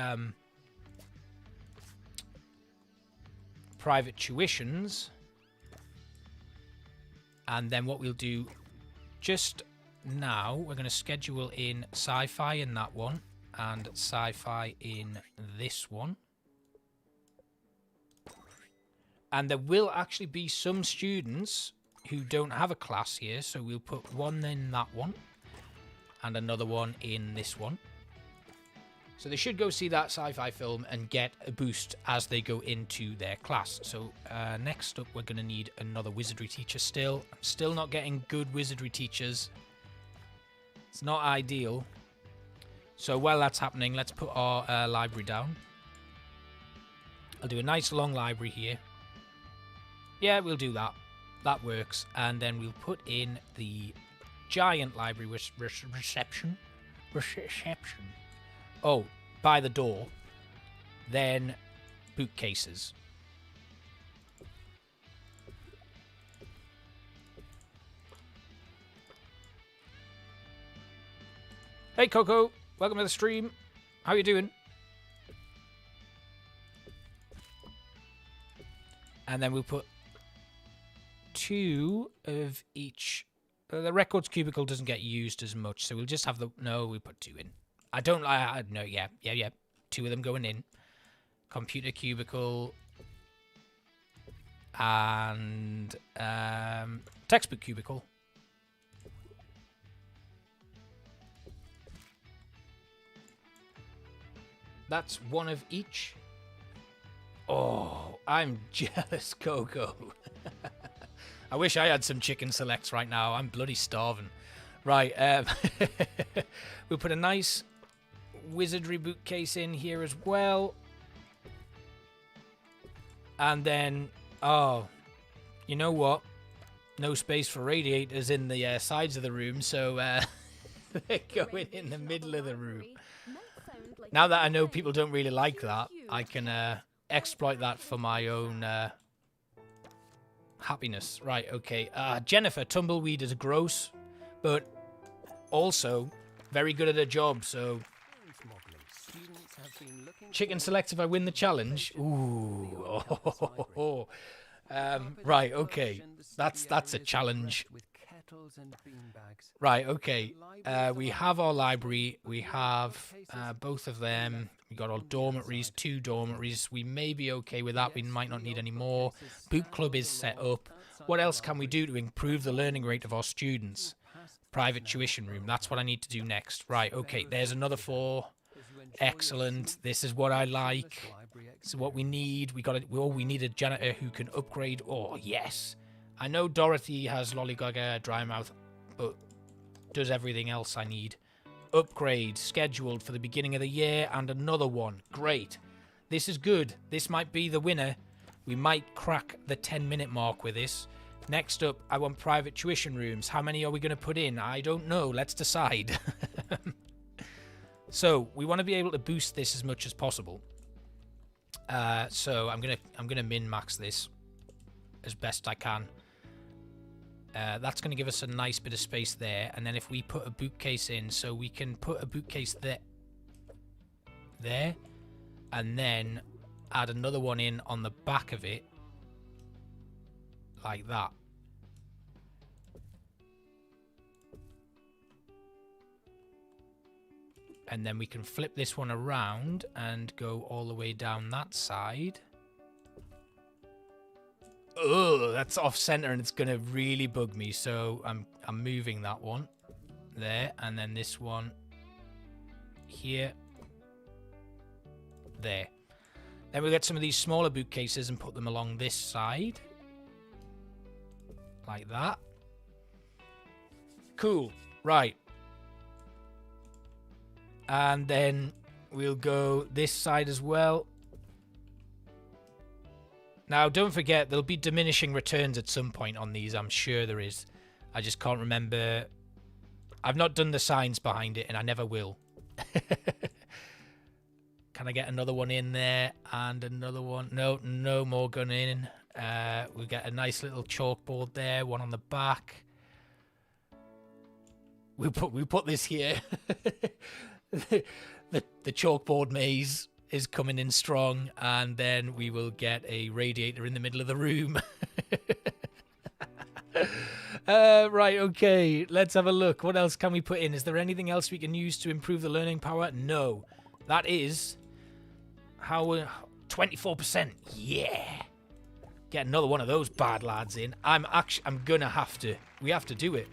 private tuitions. And then what we'll do just now, we're going to schedule in sci-fi in that one and sci-fi in this one. And there will actually be some students who don't have a class here, so we'll put one in that one and another one in this one. So they should go see that sci-fi film and get a boost as they go into their class. So next up, we're going to need another wizardry teacher still. I'm still not getting good wizardry teachers. It's not ideal. So while that's happening, let's put our library down. I'll do a nice long library here. Yeah, we'll do that. That works. And then we'll put in the giant library reception. Oh, by the door. Then bookcases. Hey Coco, welcome to the stream. How you doing? And then we'll put 2 of each. The records cubicle doesn't get used as much, so we'll just have the... No, we put 2 in. No, yeah. 2 of them going in. Computer cubicle. And textbook cubicle. That's 1 of each. Oh, I'm jealous, Coco. I wish I had some chicken selects right now. I'm bloody starving. Right, we'll put a nice wizardry bookcase in here as well. And then, oh, you know what? No space for radiators in the sides of the room, so they're going in the middle of the room. Now that I know people don't really like that, I can exploit that for my own happiness. Right, okay. Jennifer, tumbleweed is gross, but also very good at her job, so... Chicken select if I win the challenge. Ooh. Oh. Right, okay. That's a challenge. Right, okay. We have our library. We have both of them. We got our dormitories, 2 dormitories. We may be okay with that. We might not need any more. Book club is set up. What else can we do to improve the learning rate of our students? Private tuition room. That's what I need to do next. Right, okay. There's another 4. Excellent. This is what I like. So what we need, we need a janitor who can upgrade. Oh, yes. I know Dorothy has Lollygaga, Drymouth, but does everything else I need. Upgrade scheduled for the beginning of the year and another one. Great. This is good. This might be the winner. We might crack the 10-minute mark with this. Next up, I want private tuition rooms. How many are we going to put in? I don't know. Let's decide. So we want to be able to boost this as much as possible. So I'm gonna min-max this as best I can. That's going to give us a nice bit of space there. And then if we put a bookcase in, so we can put a bookcase there, and then add another one in on the back of it, like that. And then we can flip this one around and go all the way down that side. Oh, that's off center and it's gonna really bug me. So I'm moving that one there, and then this one here, there. Then we'll get some of these smaller bookcases and put them along this side, like that. Cool. Right. And then we'll go this side as well. Now, don't forget, there'll be diminishing returns at some point on these. I'm sure there is. I just can't remember. I've not done the signs behind it, and I never will. Can I get another one in there? And another one. No, no more going in. We'll get a nice little chalkboard there. One on the back. We'll put this here. the chalkboard maze is coming in strong, and then we will get a radiator in the middle of the room. Right, okay, let's have a look. What else can we put in? Is there anything else we can use to improve the learning power? No. That is how 24%. Yeah. Get another one of those bad lads in. I'm gonna have to. We have to do it.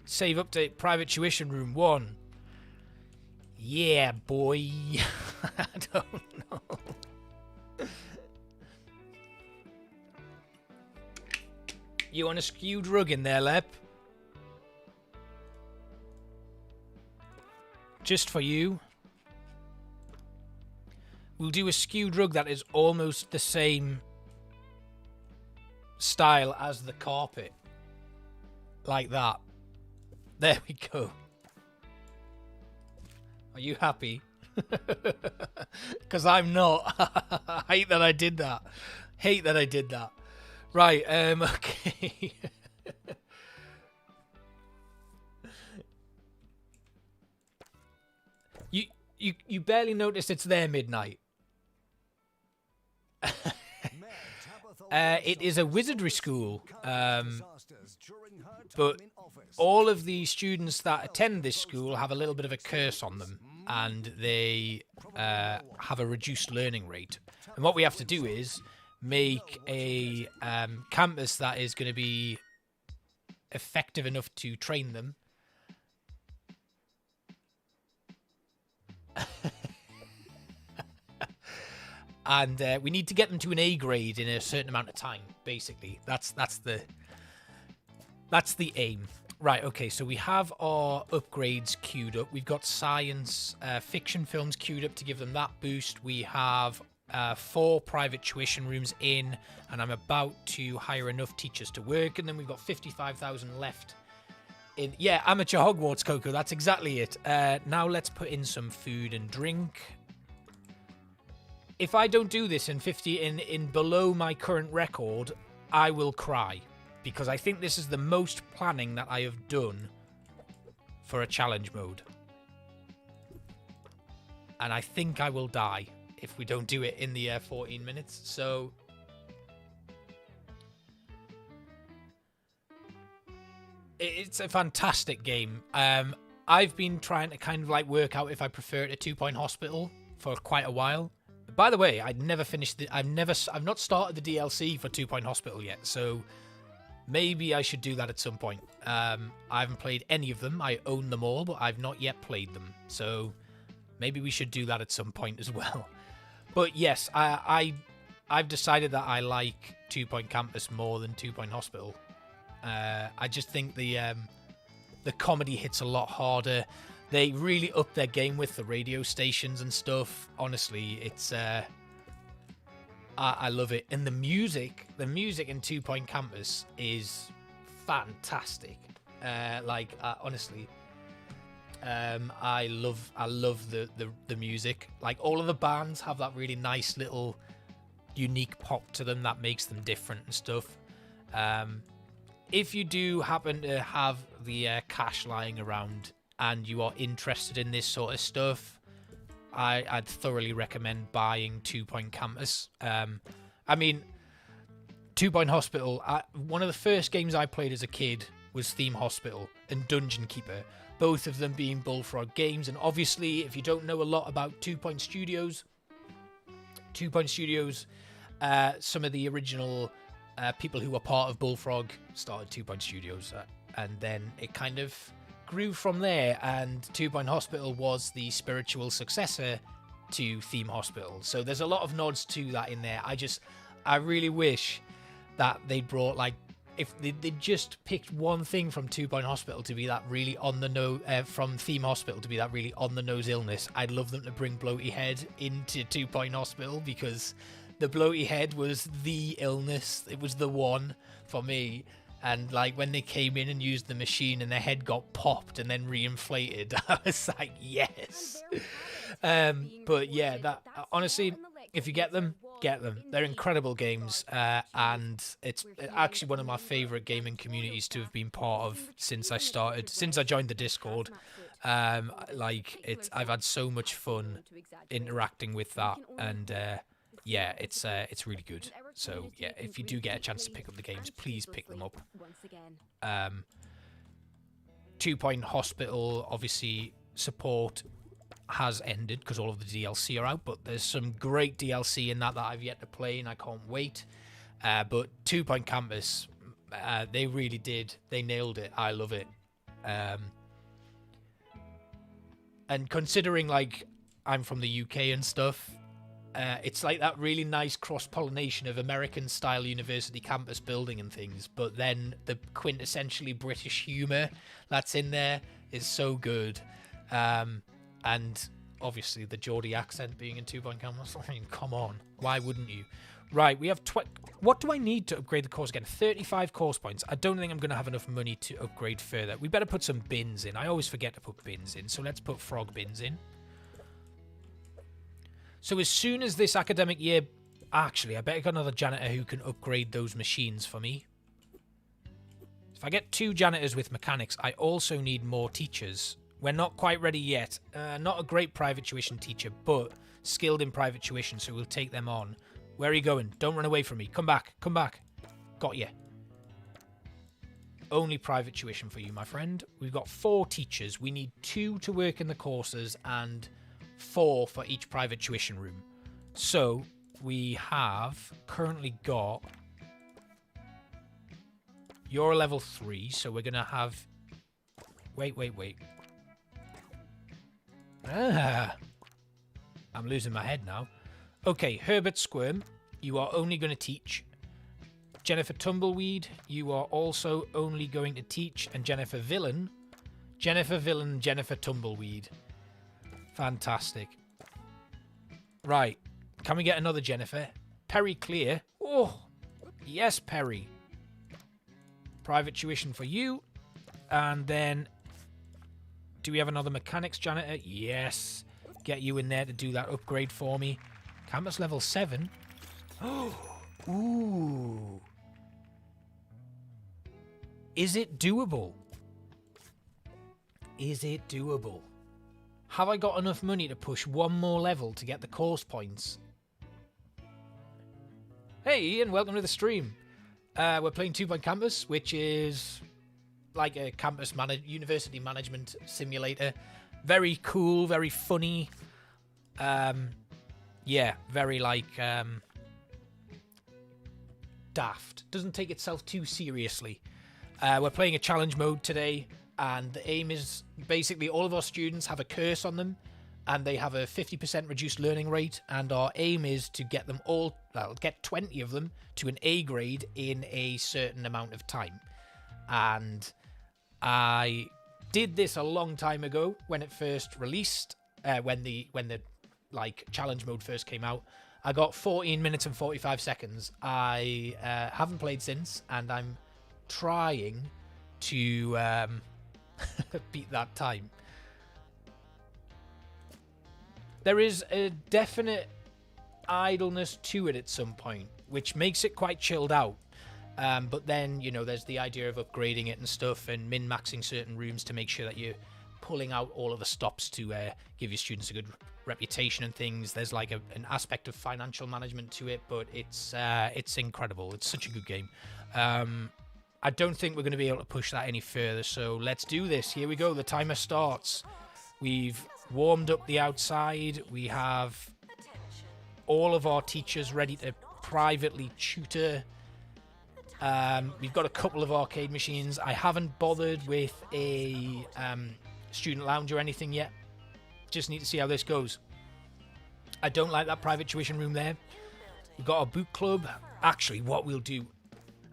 Save update private tuition room 1. Yeah, boy. I don't know. You want a skewed rug in there, Lep? Just for you. We'll do a skewed rug that is almost the same style as the carpet. Like that. There we go. Are you happy? Because I'm not. I hate that I did that. Hate that I did that. Right, okay. You barely noticed it's there, Midnight. It is a wizardry school, but all of the students that attend this school have a little bit of a curse on them, and they have a reduced learning rate. And what we have to do is make a campus that is going to be effective enough to train them. And we need to get them to an A grade in a certain amount of time, basically. That's the aim. Right, okay, so we have our upgrades queued up. We've got science fiction films queued up to give them that boost. We have 4 private tuition rooms in, and I'm about to hire enough teachers to work, and then we've got 55,000 left. Yeah, amateur Hogwarts, Coco, that's exactly it. Now let's put in some food and drink. If I don't do this in below my current record, I will cry. Because I think this is the most planning that I have done for a challenge mode. And I think I will die if we don't do it in the 14 minutes. So it's a fantastic game. I've been trying to kind of like work out if I prefer it to 2 Point Hospital for quite a while. By the way, I've not started the DLC for 2 Point Hospital yet, so maybe I should do that at some point. I haven't played any of them. I own them all, but I've not yet played them. So maybe we should do that at some point as well. But yes, I've decided that I like 2 Point Campus more than 2 Point Hospital. I just think the comedy hits a lot harder. They really up their game with the radio stations and stuff. Honestly, it's I love it. And the music in 2 Point Campus is fantastic. Honestly, I love the music. Like, all of the bands have that really nice little unique pop to them that makes them different and stuff. If you do happen to have the cash lying around and you are interested in this sort of stuff, I'd thoroughly recommend buying 2 Point Campus. I mean, 2 Point Hospital, one of the first games I played as a kid was Theme Hospital and Dungeon Keeper, both of them being Bullfrog games. And obviously, if you don't know a lot about 2 Point Studios, 2 Point Studios, some of the original people who were part of Bullfrog started 2 Point Studios, and then it kind of grew from there, and 2 Point Hospital was the spiritual successor to Theme Hospital. So there's a lot of nods to that in there. I really wish that they'd brought, like, if they just picked one thing from 2 Point Hospital to be that really on the nose, from Theme Hospital to be that really on the nose illness. I'd love them to bring Bloaty Head into 2 Point Hospital, because the Bloaty Head was the illness. It was the one for me. And like, when they came in and used the machine and their head got popped and then reinflated, I was like, yes. But yeah, that honestly, if you get them, get them. They're incredible games, and it's actually one of my favorite gaming communities to have been part of since I joined the Discord. I've had so much fun interacting with that, and yeah, it's really good. So yeah, if you do get a chance to pick up the games, please pick them up. 2 Point Hospital, obviously, support has ended because all of the DLC are out, but there's some great DLC in that I've yet to play, and I can't wait. But 2 Point Campus, they really did. They nailed it. I love it. And considering, like, I'm from the UK and stuff, it's like that really nice cross-pollination of American-style university campus building and things, but then the quintessentially British humour that's in there is so good. And obviously the Geordie accent being in 2 Point Campus, I mean, come on. Why wouldn't you? Right, we have... What do I need to upgrade the course again? 35 course points. I don't think I'm going to have enough money to upgrade further. We better put some bins in. I always forget to put bins in, so let's put frog bins in. So as soon as this academic year... Actually, I better get another janitor who can upgrade those machines for me. If I get 2 janitors with mechanics, I also need more teachers. We're not quite ready yet. Not a great private tuition teacher, but skilled in private tuition, so we'll take them on. Where are you going? Don't run away from me. Come back. Come back. Got you. Only private tuition for you, my friend. We've got 4 teachers. We need 2 to work in the courses and 4 for each private tuition room. So we have currently got... You're level 3, so we're going to have... Wait. I'm losing my head now. Okay, Herbert Squirm, you are only going to teach. Jennifer Tumbleweed, you are also only going to teach. And Jennifer Villain, Jennifer Tumbleweed. Fantastic. Right, can we get another Jennifer? Perry Clear. Oh, yes, Perry. Private tuition for you. And then... Do we have another mechanics janitor? Yes. Get you in there to do that upgrade for me. Campus level 7. Ooh. Is it doable? Is it doable? Have I got enough money to push one more level to get the course points? Hey Ian, welcome to the stream. We're playing 2 Point Campus, which is... like a campus university management simulator. Very cool, very funny. Yeah, very like daft. Doesn't take itself too seriously. We're playing a challenge mode today, and the aim is basically all of our students have a curse on them, and they have a 50% reduced learning rate, and our aim is to get them all, well, get 20 of them to an A grade in a certain amount of time. And I did this a long time ago when it first released, when the like challenge mode first came out. I got 14 minutes and 45 seconds. I haven't played since, and I'm trying to beat that time. There is a definite idleness to it at some point, which makes it quite chilled out. But then, you know, there's the idea of upgrading it and stuff, and min-maxing certain rooms to make sure that you're pulling out all of the stops to give your students a good reputation and things. There's like an aspect of financial management to it, but it's incredible. It's such a good game. I don't think we're going to be able to push that any further, so let's do this. Here we go. The timer starts. We've warmed up the outside. We have all of our teachers ready to privately tutor. We've got a couple of arcade machines. I haven't bothered with a student lounge or anything yet. Just need to see how this goes. I don't like that private tuition room there. We've got our boot club. Actually, what we'll do,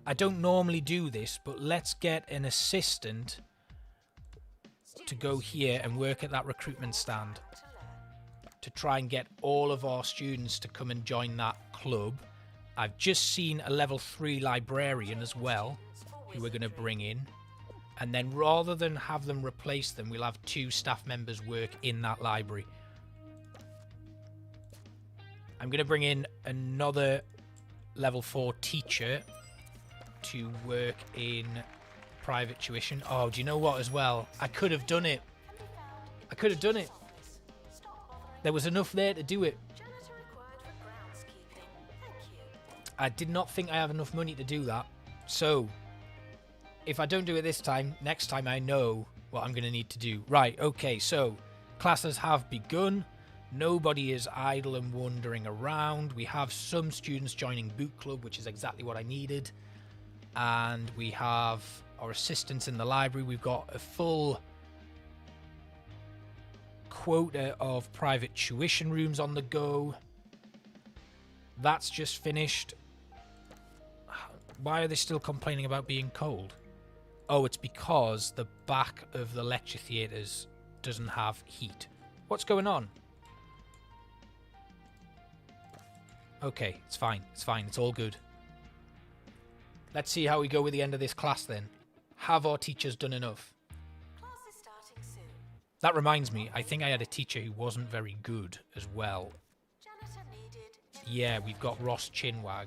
I don't normally do this, but let's get an assistant to go here and work at that recruitment stand to try and get all of our students to come and join that club. I've just seen a level 3 librarian as well, who we're going to bring in. And then rather than have them replace them, we'll have 2 staff members work in that library. I'm going to bring in another level 4 teacher to work in private tuition. Oh, do you know what as well? I could have done it. I could have done it. There was enough there to do it. I did not think I have enough money to do that. So, if I don't do it this time, next time I know what I'm going to need to do. Right, okay, so classes have begun. Nobody is idle and wandering around. We have some students joining boot club, which is exactly what I needed. And we have our assistants in the library. We've got a full quota of private tuition rooms on the go. That's just finished. Why are they still complaining about being cold? Oh, it's because the back of the lecture theatres doesn't have heat. What's going on? Okay, it's fine. It's fine. It's all good. Let's see how we go with the end of this class then. Have our teachers done enough? Class is starting soon. That reminds me, I think I had a teacher who wasn't very good as well. Janitor needed. Yeah, we've got Ross Chinwag.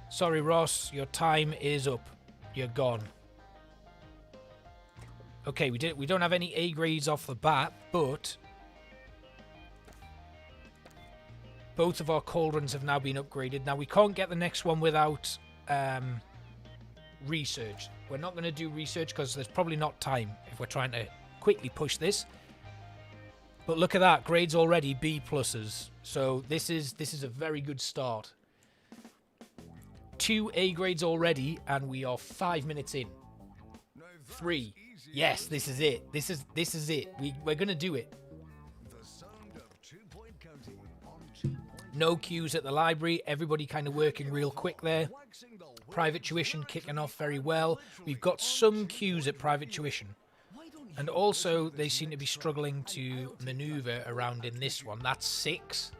Sorry, Ross, your time is up. You're gone. Okay, we don't have any A grades off the bat, but both of our cauldrons have now been upgraded. Now, we can't get the next one without research. We're not going to do research because there's probably not time if we're trying to quickly push this. But look at that, grades already B pluses. So this is a very good start. 2 A grades already, and we are 5 minutes in. 3. Yes, this is it. This is it. We're gonna do it. No queues at the library. Everybody kind of working real quick there. Private tuition kicking off very well. We've got some queues at private tuition. And also, they seem to be struggling to maneuver around in this one. That's 6.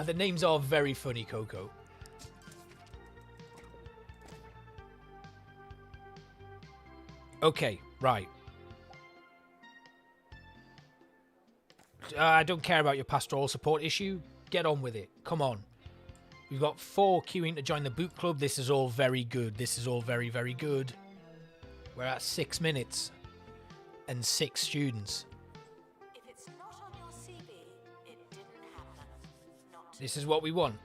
The names are very funny, Coco. Okay, right. I don't care about your pastoral support issue. Get on with it. Come on. We've got 4 queuing to join the boot club. This is all very good. This is all very, very good. We're at 6 minutes and 6 students. If it's not on your CV, it didn't happen. Not This is what we want.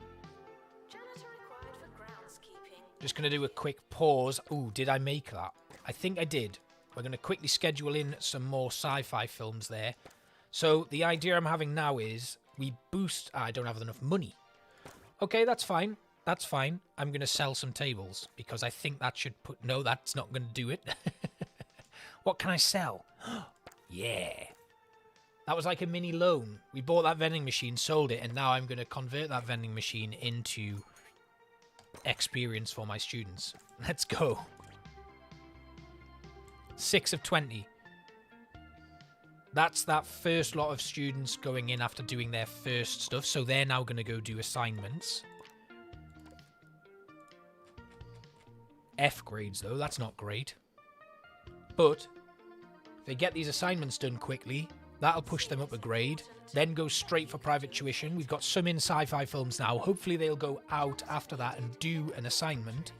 janitor required for groundskeeping. Just going to do a quick pause. Ooh, did I make that? I think I did. We're going to quickly schedule in some more sci-fi films there. So the idea I'm having now is we boost... I don't have enough money. Okay, that's fine. That's fine. I'm going to sell some tables because I think that should put... No, that's not going to do it. What can I sell? Yeah. That was like a mini loan. We bought that vending machine, sold it, and now I'm going to convert that vending machine into experience for my students. Let's go. 6 of 20. That's that first lot of students going in after doing their first stuff. So they're now going to go do assignments. F grades, though. That's not great. But if they get these assignments done quickly, that'll push them up a grade. Then go straight for private tuition. We've got some in sci-fi films now. Hopefully they'll go out after that and do an assignment.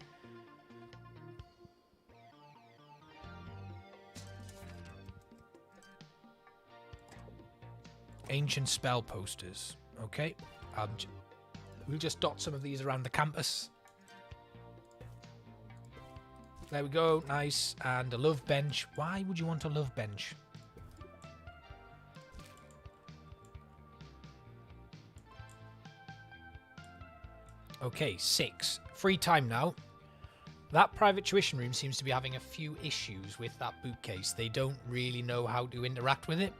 Ancient spell posters. Okay. We'll just dot some of these around the campus. There we go. Nice. And a love bench. Why would you want a love bench? Okay, 6. Free time now. That private tuition room seems to be having a few issues with that bookcase. They don't really know how to interact with it.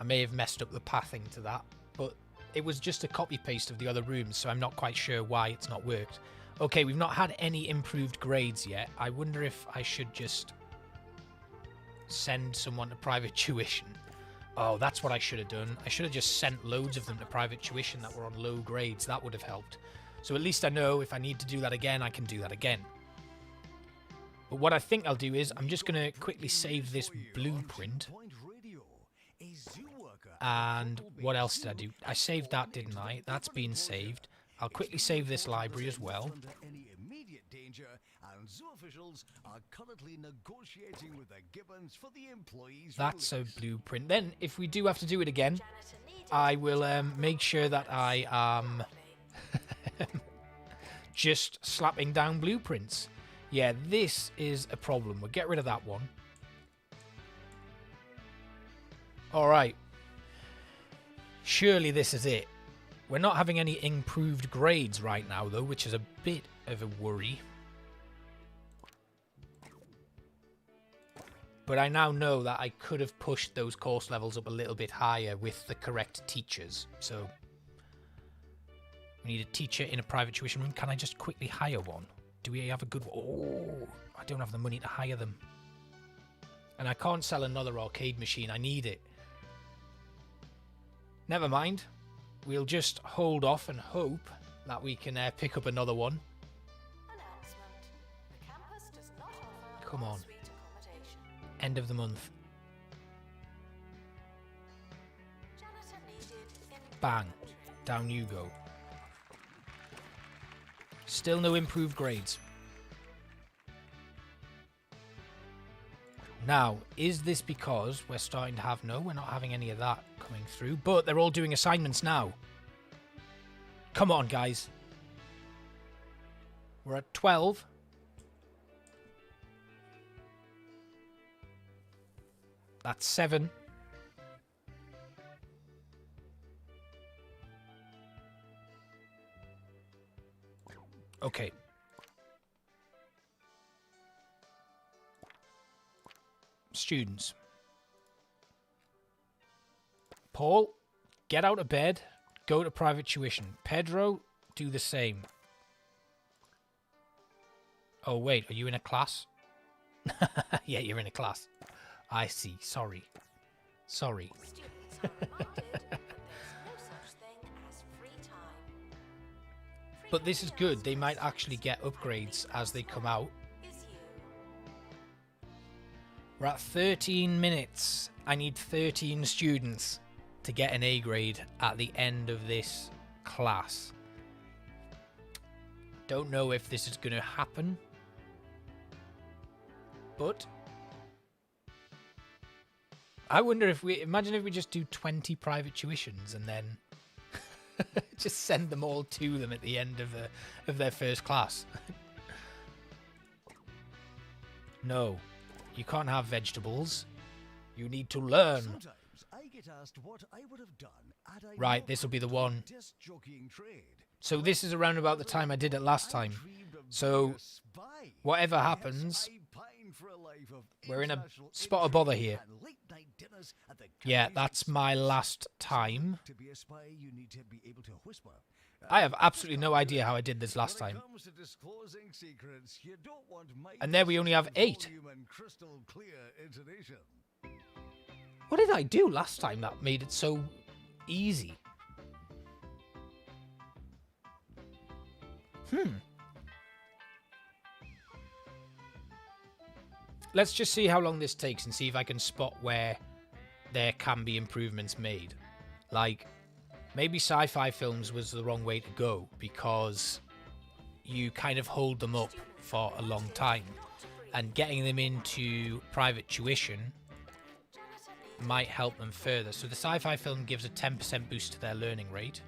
I may have messed up the pathing to that, but it was just a copy-paste of the other rooms, so I'm not quite sure why it's not worked. Okay, we've not had any improved grades yet. I wonder if I should just send someone to private tuition. Oh, that's what I should have done. I should have just sent loads of them to private tuition that were on low grades. That would have helped. So at least I know if I need to do that again, I can do that again. But what I think I'll do is I'm just going to quickly save this blueprint. And what else did I do? I saved that, didn't I? That's been saved. I'll quickly save this library as well. That's a blueprint. Then, if we do have to do it again, I will make sure that I am just slapping down blueprints. Yeah, this is a problem. We'll get rid of that one. Alright. Surely this is it. We're not having any improved grades right now, though, which is a bit of a worry. But I now know that I could have pushed those course levels up a little bit higher with the correct teachers. So, we need a teacher in a private tuition room. Can I just quickly hire one? Do we have a good one? Oh, I don't have the money to hire them. And I can't sell another arcade machine. I need it. Never mind. We'll just hold off and hope that we can pick up another one. The campus does not offer Come on. suite accommodation. End of the month. Janitor needed in Bang. Down you go. Still no improved grades. Now, is this because we're starting to have... No, we're not having any of that coming through. But they're all doing assignments now. Come on, guys. We're at 12. That's 7. Okay. Students. Paul, get out of bed. Go to private tuition. Pedro, do the same. Oh, wait. Are you in a class? Yeah, you're in a class. I see. Sorry. Sorry. students are reminded that there's no such thing as free time. But this is good. They might actually get upgrades as they come out. Is you. We're at 13 minutes. I need 13 students to get an A grade at the end of this class. Don't know if this is going to happen. But I wonder if we... Imagine if we just do 20 private tuitions and then just send them all to them at the end of their first class. No. You can't have vegetables. You need to learn. Sometimes I get asked what I would have done had I Right, not this will be the come from one. disc jockeying trade. So this is around about the time I did it last time. I dreamed of So being a spy. whatever Yes, happens, I pined for a life of We're in a international spot of bother intrigue here. and late-night dinners at the Yeah, cafes that's and my spots. last time. To be a spy, you need to be able to whisper. I have absolutely no idea how I did this last When time. it comes to disclosing secrets, you don't want And there we only have 8. volume and crystal clear intonation. What did I do last time that made it so easy? Let's just see how long this takes and see if I can spot where there can be improvements made. Like, maybe sci-fi films was the wrong way to go because you kind of hold them up for a long time, and getting them into private tuition might help them further. So the sci-fi film gives a 10% boost to their learning rate.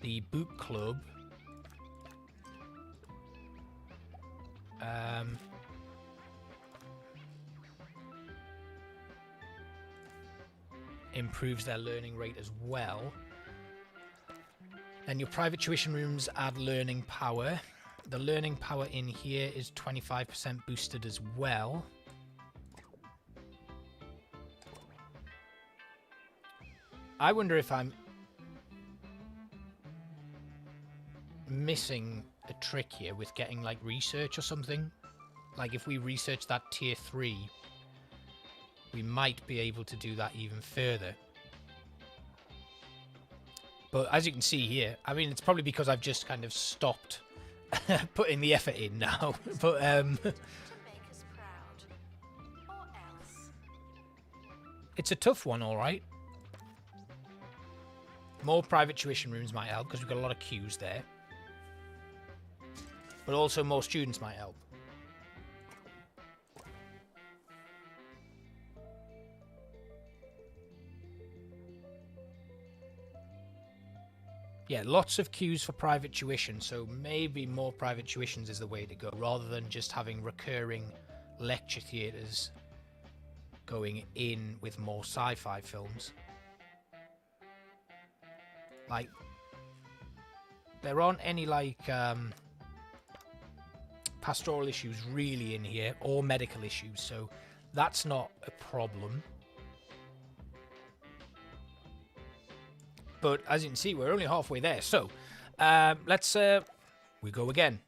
The book club improves their learning rate as well. And your private tuition rooms add learning power. The learning power in here is 25% boosted as well. I wonder if I'm missing a trick here with getting like research or something. Like if we research that tier 3, we might be able to do that even further. But as you can see here, I mean, it's probably because I've just kind of stopped putting the effort in now. But To make us proud. Or else. it's a tough one, all right. More private tuition rooms might help because we've got a lot of queues there. But also more students might help. Yeah, lots of queues for private tuition, so maybe more private tuitions is the way to go, rather than just having recurring lecture theatres going in with more sci-fi films. Like, there aren't any, like, pastoral issues really in here, or medical issues, so that's not a problem. But as you can see, we're only halfway there. So, let's, we go again.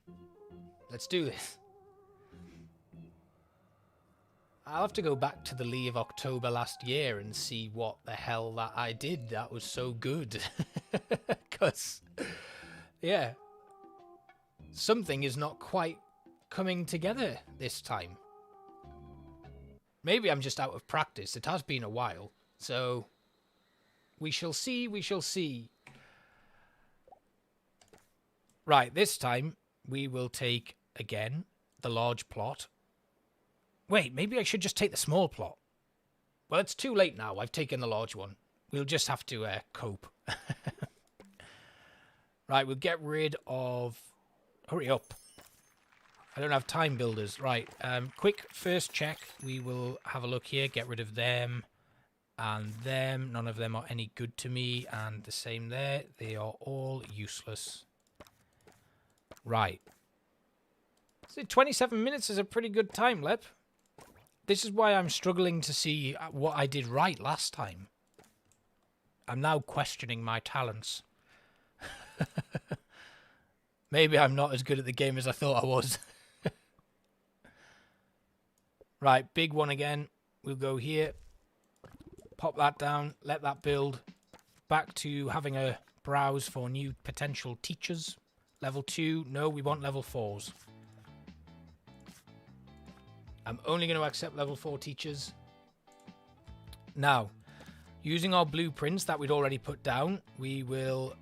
Let's do this. I'll have to go back to the Lee of October last year and see what the hell that I did. That was so good. Because, yeah, something is not quite coming together this time. Maybe I'm just out of practice. It has been a while. So, we shall see, we shall see. Right, this time we will take, again, the large plot. Wait, maybe I should just take the small plot. Well, it's too late now. I've taken the large one. We'll just have to cope. Right, we'll get rid of... Hurry up. I don't have time builders. Right, quick first check. We will have a look here. Get rid of them. And them. None of them are any good to me. And the same there. They are all useless. Right. So 27 minutes is a pretty good time, Lep. This is why I'm struggling to see what I did right last time. I'm now questioning my talents. Maybe I'm not as good at the game as I thought I was. Right, big one again. We'll go here. Pop that down. Let that build. Back to having a browse for new potential teachers. Level 2. No, we want level 4s. I'm only going to accept level 4 teachers. Now, using our blueprints that we'd already put down, we will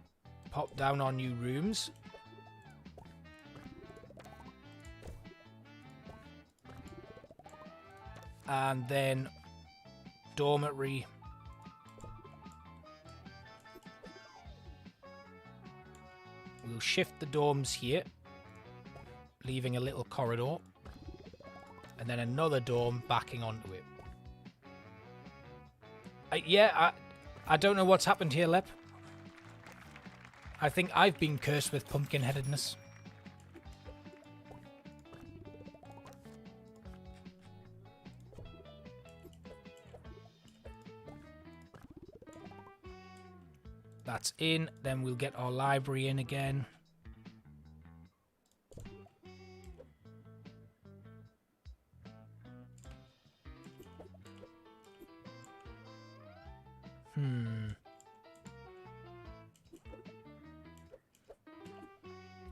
pop down our new rooms. And then dormitory. We'll shift the dorms here, leaving a little corridor. And then another dorm backing onto it. I don't know what's happened here, Lep. I think I've been cursed with pumpkin-headedness. that's in. Then we'll get our library in again.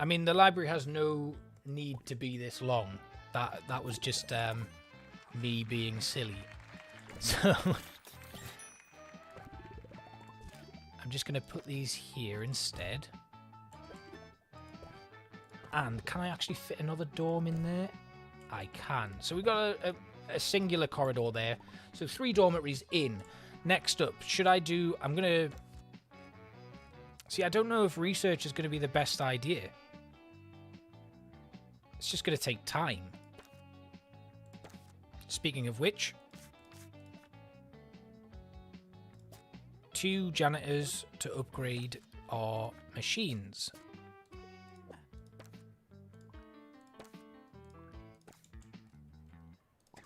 I mean, the library has no need to be this long. That was just me being silly. So I'm just going to put these here instead. And can I actually fit another dorm in there? I can. So we've got a singular corridor there. So 3 dormitories in. Next up, should I do... I'm going to... See, I don't know if research is going to be the best idea. It's just going to take time. Speaking of which... 2 janitors to upgrade our machines.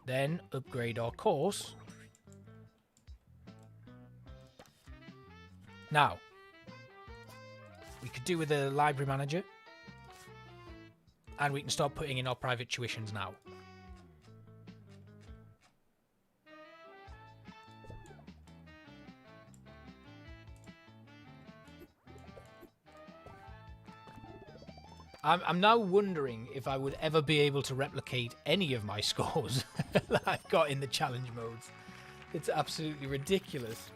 Then upgrade our course. Now, we could do with a library manager. And we can start putting in our private tuitions now. I'm now wondering if I would ever be able to replicate any of my scores that I've got in the challenge modes. It's absolutely ridiculous.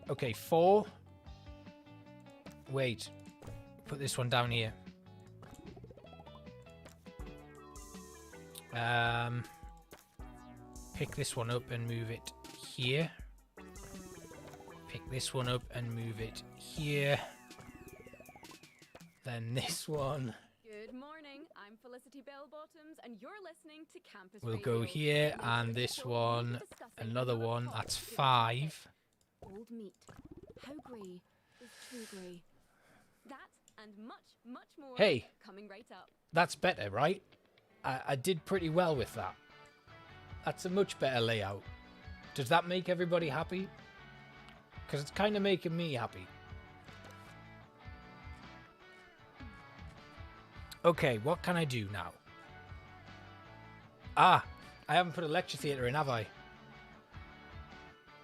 Okay, 4. Wait. Put this one down here. Pick this one up and move it here. Pick this one up and move it here. Then this one. Good morning. I'm Felicity Bellbottoms, and you're listening to Campus We'll Radio. go here, and this one, another one. That's 5. Old meat. How grey is true grey? That and much, much more. Hey. Coming right up. That's better, right? I did pretty well with that. That's a much better layout. Does that make everybody happy? Because it's kind of making me happy. Okay, what can I do now? Ah, I haven't put a lecture theatre in, have I?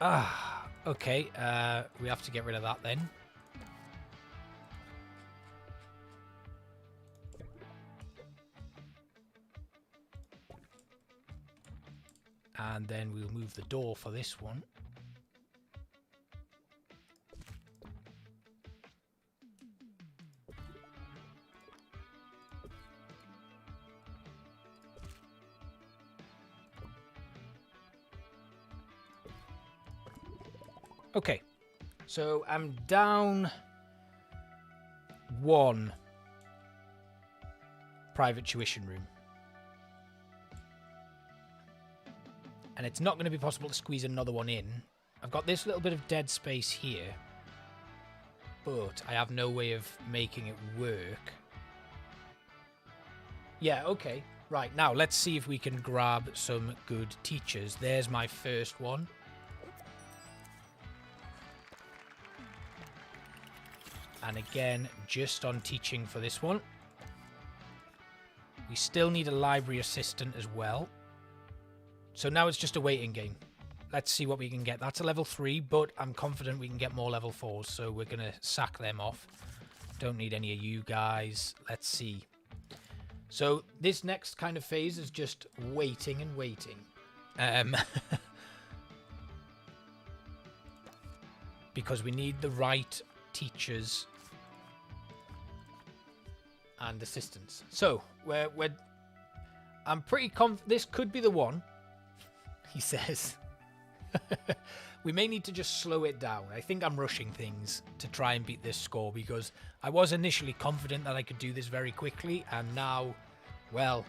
Ah, okay. We have to get rid of that then. And then we'll move the door for this one. Okay, so I'm down 1 private tuition room. And it's not going to be possible to squeeze another one in. I've got this little bit of dead space here. But I have no way of making it work. Yeah, okay. Right, now let's see if we can grab some good teachers. There's my first one. And again, just on teaching for this one. We still need a library assistant as well. So now it's just a waiting game. Let's see what we can get. That's a level 3, but I'm confident we can get more level 4s, so we're going to sack them off. Don't need any of you guys. Let's see. So this next kind of phase is just waiting and waiting. Because we need the right teachers and assistants. So I'm pretty this could be the one. He says. We may need to just slow it down. I think I'm rushing things to try and beat this score because I was initially confident that I could do this very quickly, and now, well,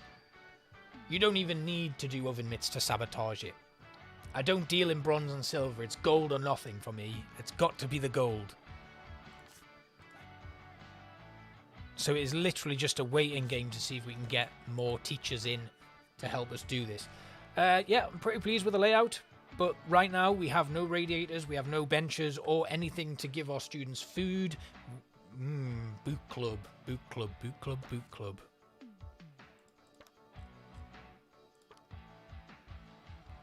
you don't even need to do oven mitts to sabotage it. I don't deal in bronze and silver. It's gold or nothing for me. It's got to be the gold. So it is literally just a waiting game to see if we can get more teachers in to help us do this. Yeah, I'm pretty pleased with the layout. But right now we have no radiators, we have no benches or anything to give our students food. Boot club, boot club, boot club, boot club.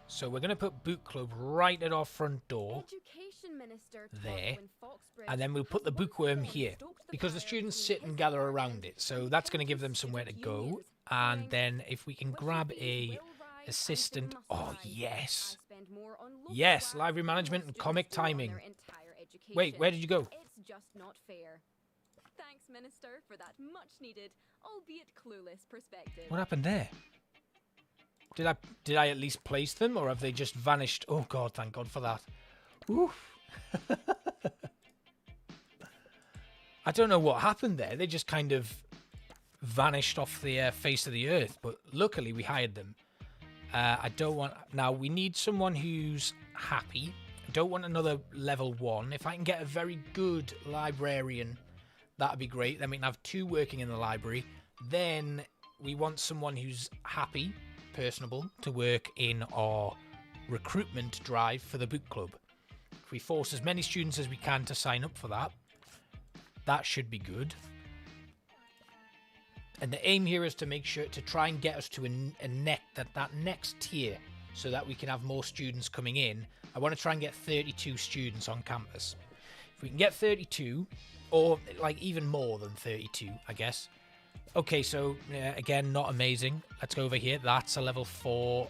So we're going to put boot club right at our front door. Education Minister There. Tarquin Foxbridge And then we'll put the has bookworm once here again stoked the because the fire students between sit and his gather department around it. So and that's going to give them Kent's somewhere to student go. unions, And saying, then if we can "Tuition grab fees a will rise and they assistant. must Oh, rise. yes. I spend more on local Yes, grads library than management most and students comic do on timing. their entire Wait, education. where did you go? It's just not fair. Thanks, Minister, for that much-needed, albeit clueless perspective. What happened there? Did I at least place them, or have they just vanished? Oh God, thank God for that. Oof. I don't know what happened there. They just kind of vanished off the face of the earth. But luckily, we hired them. I don't want... Now, we need someone who's happy. I don't want another level 1. If I can get a very good librarian, that'd be great. Then we can have 2 working in the library. Then we want someone who's happy, personable, to work in our recruitment drive for the book club. If we force as many students as we can to sign up for that, that should be good. And the aim here is to make sure to try and get us to that next tier so that we can have more students coming in. I want to try and get 32 students on campus. If we can get 32, or like even more than 32, I guess. Okay, so again, not amazing. Let's go over here. That's a level 4.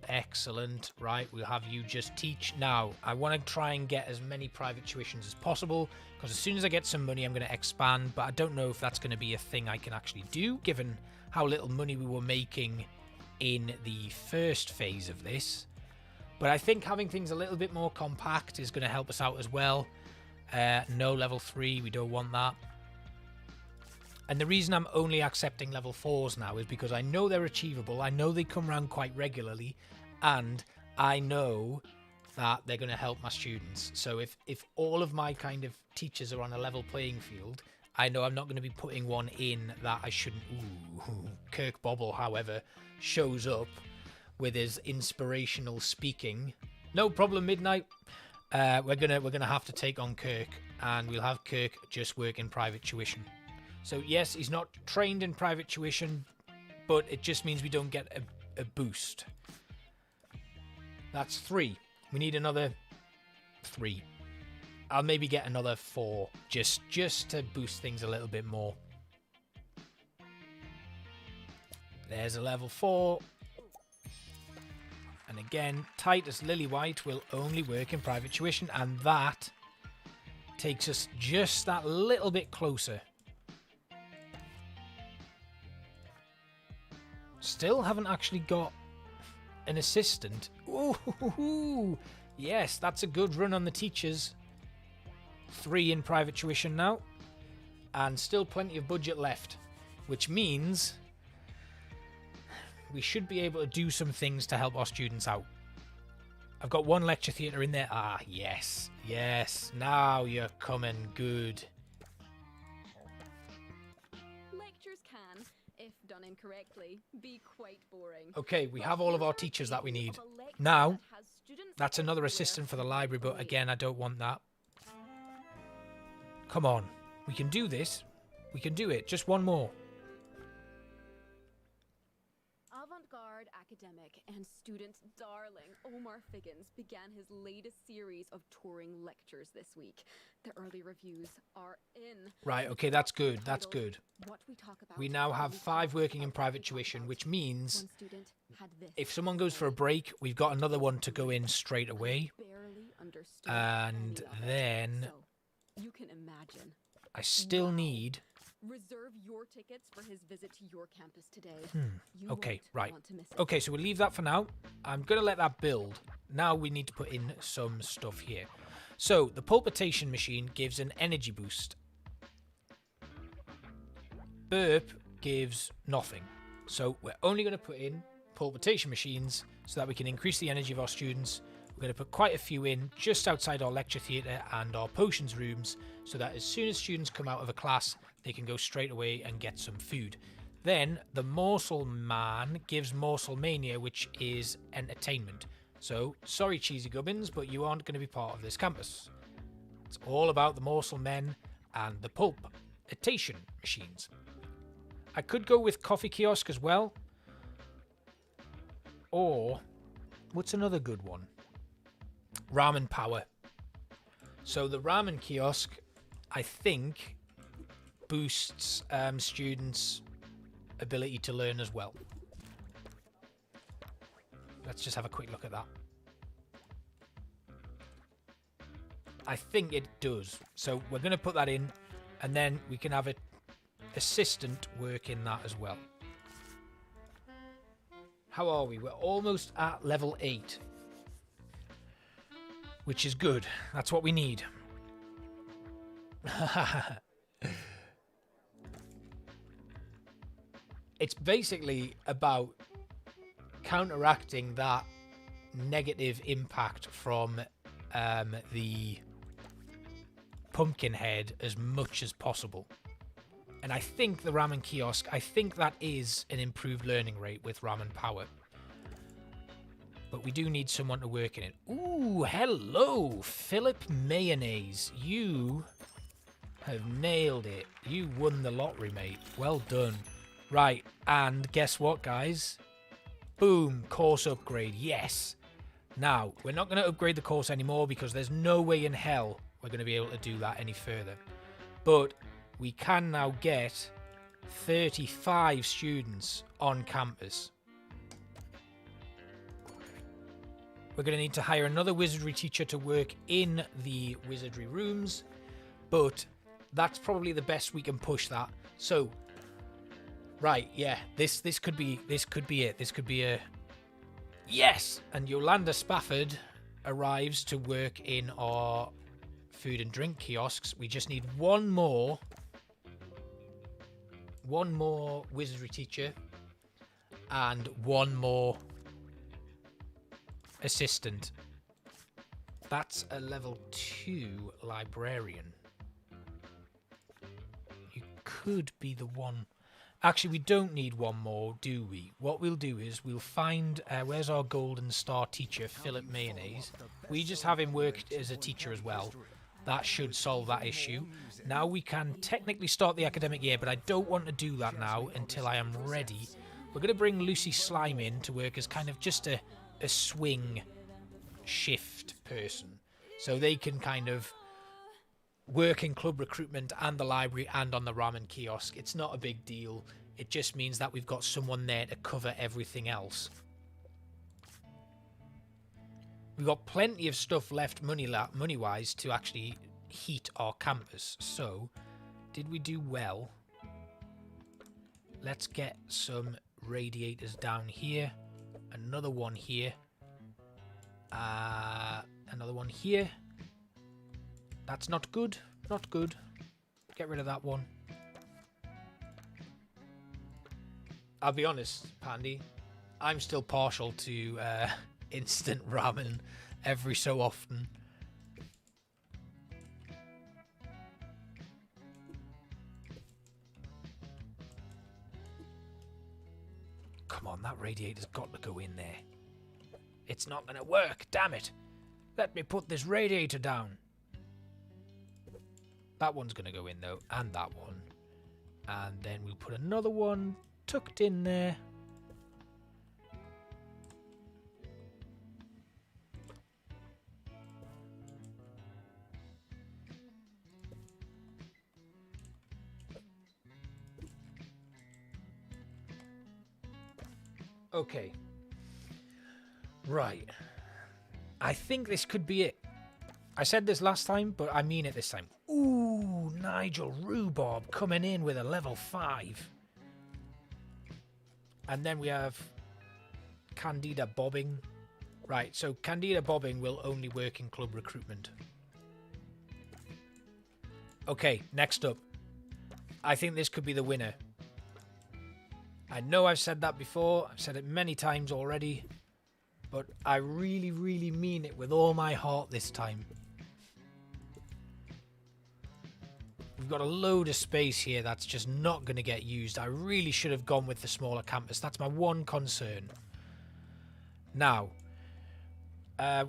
Excellent. Right, we'll have you just teach. Now, I want to try and get as many private tuitions as possible, because as soon as I get some money, I'm going to expand, but I don't know if that's going to be a thing I can actually do, given how little money we were making in the first phase of this. But I think having things a little bit more compact is going to help us out as well. No level 3, we don't want that. And the reason I'm only accepting level 4s now is because I know they're achievable, I know they come around quite regularly, and I know that they're going to help my students. So if all of my kind of teachers are on a level playing field, I know I'm not going to be putting one in that I shouldn't. Ooh, Kirk Bobble, however, shows up with his inspirational speaking. No problem, Midnight. We're gonna have to take on Kirk, and we'll have Kirk just work in private tuition. So yes, he's not trained in private tuition, but it just means we don't get a boost. That's 3. We need another 3. I'll maybe get another 4 just to boost things a little bit more. There's a level 4. And again, Titus Lillywhite will only work in private tuition, and that takes us just that little bit closer. Still haven't actually got an assistant. Ooh, yes, that's a good run on the teachers. 3 in private tuition now, and still plenty of budget left, which means we should be able to do some things to help our students out. I've got 1 lecture theatre in there. Ah, yes, now you're coming good. Lectures can, if done incorrectly, be quite boring. Okay, we But have all of here's our an teachers that we example need. of a lecture Now, that has students that's another everywhere assistant for the library, but believe. again, I don't want that. Come on, we can do this. We can do it. Just 1 more. Avant-garde academic and student darling Omar Figgins began his latest series of touring lectures this week. The early reviews are in. Right, okay, that's good. That's good. What we talk about We now have when we 5 talk working in about private what we talk tuition, about. which means One student had this if someone goes to for a say. break, we've got another one to go in straight away. Barely understood And any of it. then So, you can imagine. I still Wow. need... Reserve your tickets for his visit to your campus today. You Okay, won't right. want to miss it. Okay, so we'll leave that for now. I'm going to let that build. Now we need to put in some stuff here. So, the pulpitation machine gives an energy boost. Burp gives nothing. So, we're only going to put in pulpitation machines so that we can increase the energy of our students. We're going to put quite a few in just outside our lecture theatre and our potions rooms so that as soon as students come out of a class, they can go straight away and get some food. Then the Morsel Man gives Morsel Mania, which is entertainment. So, sorry Cheesy Gubbins, but you aren't going to be part of this campus. It's all about the Morsel Men and the pulpitation machines. I could go with coffee kiosk as well. Or, what's another good one? Ramen power. So the ramen kiosk, I think, boosts students' ability to learn as well. Let's just have a quick look at that. I think it does. So we're going to put that in, and then we can have an assistant work in that as well. How are we? We're almost at level 8. Which is good. That's what we need. It's basically about counteracting that negative impact from the Pumpkinhead as much as possible. And I think the ramen kiosk, I think that is an improved learning rate with ramen power. But we do need someone to work in it. Ooh, hello, Philip Mayonnaise. You have nailed it. You won the lottery, mate. Well done. Right, and guess what, guys? Boom, course upgrade. Yes. Now, we're not going to upgrade the course anymore because there's no way in hell we're going to be able to do that any further. But we can now get 35 students on campus. We're going to need to hire another wizardry teacher to work in the wizardry rooms, but that's probably the best we can push that. So, right, yeah, this could be it. This could be a yes. And Yolanda Spafford arrives to work in our food and drink kiosks. We just need one more wizardry teacher and one more assistant. That's a level 2 librarian. You could be the one. Actually, we don't need one more, do we? What we'll do is we'll find where's our golden star teacher, Philip Mayonnaise. We just have him work as a teacher as well. That should solve that issue. Now we can technically start the academic year, but I don't want to do that now until I am ready. We're going to bring Lucy Slime in to work as kind of just a swing shift person. So they can kind of work in club recruitment and the library and on the ramen kiosk. It's not a big deal. It just means that we've got someone there to cover everything else. We've got plenty of stuff left money-wise to actually heat our campus. So, did we do well? Let's get some radiators down here. Another one here. Another one here. That's not good. Not good. Get rid of that one. I'll be honest, Pandy. I'm still partial to instant ramen every so often. Come on, that radiator's got to go in there. It's not going to work, damn it. Let me put this radiator down. That one's going to go in though, and that one. And then we'll put another one tucked in there. Okay. Right. I think this could be it. I said this last time, but I mean it this time. Ooh, Nigel Rhubarb coming in with a level 5. And then we have Candida Bobbing. Right, so Candida Bobbing will only work in club recruitment. Okay, next up. I think this could be the winner. I know I've said that before. I've said it many times already. But I really, really mean it with all my heart this time. We've got a load of space here that's just not going to get used. I really should have gone with the smaller campus. That's my one concern. Now,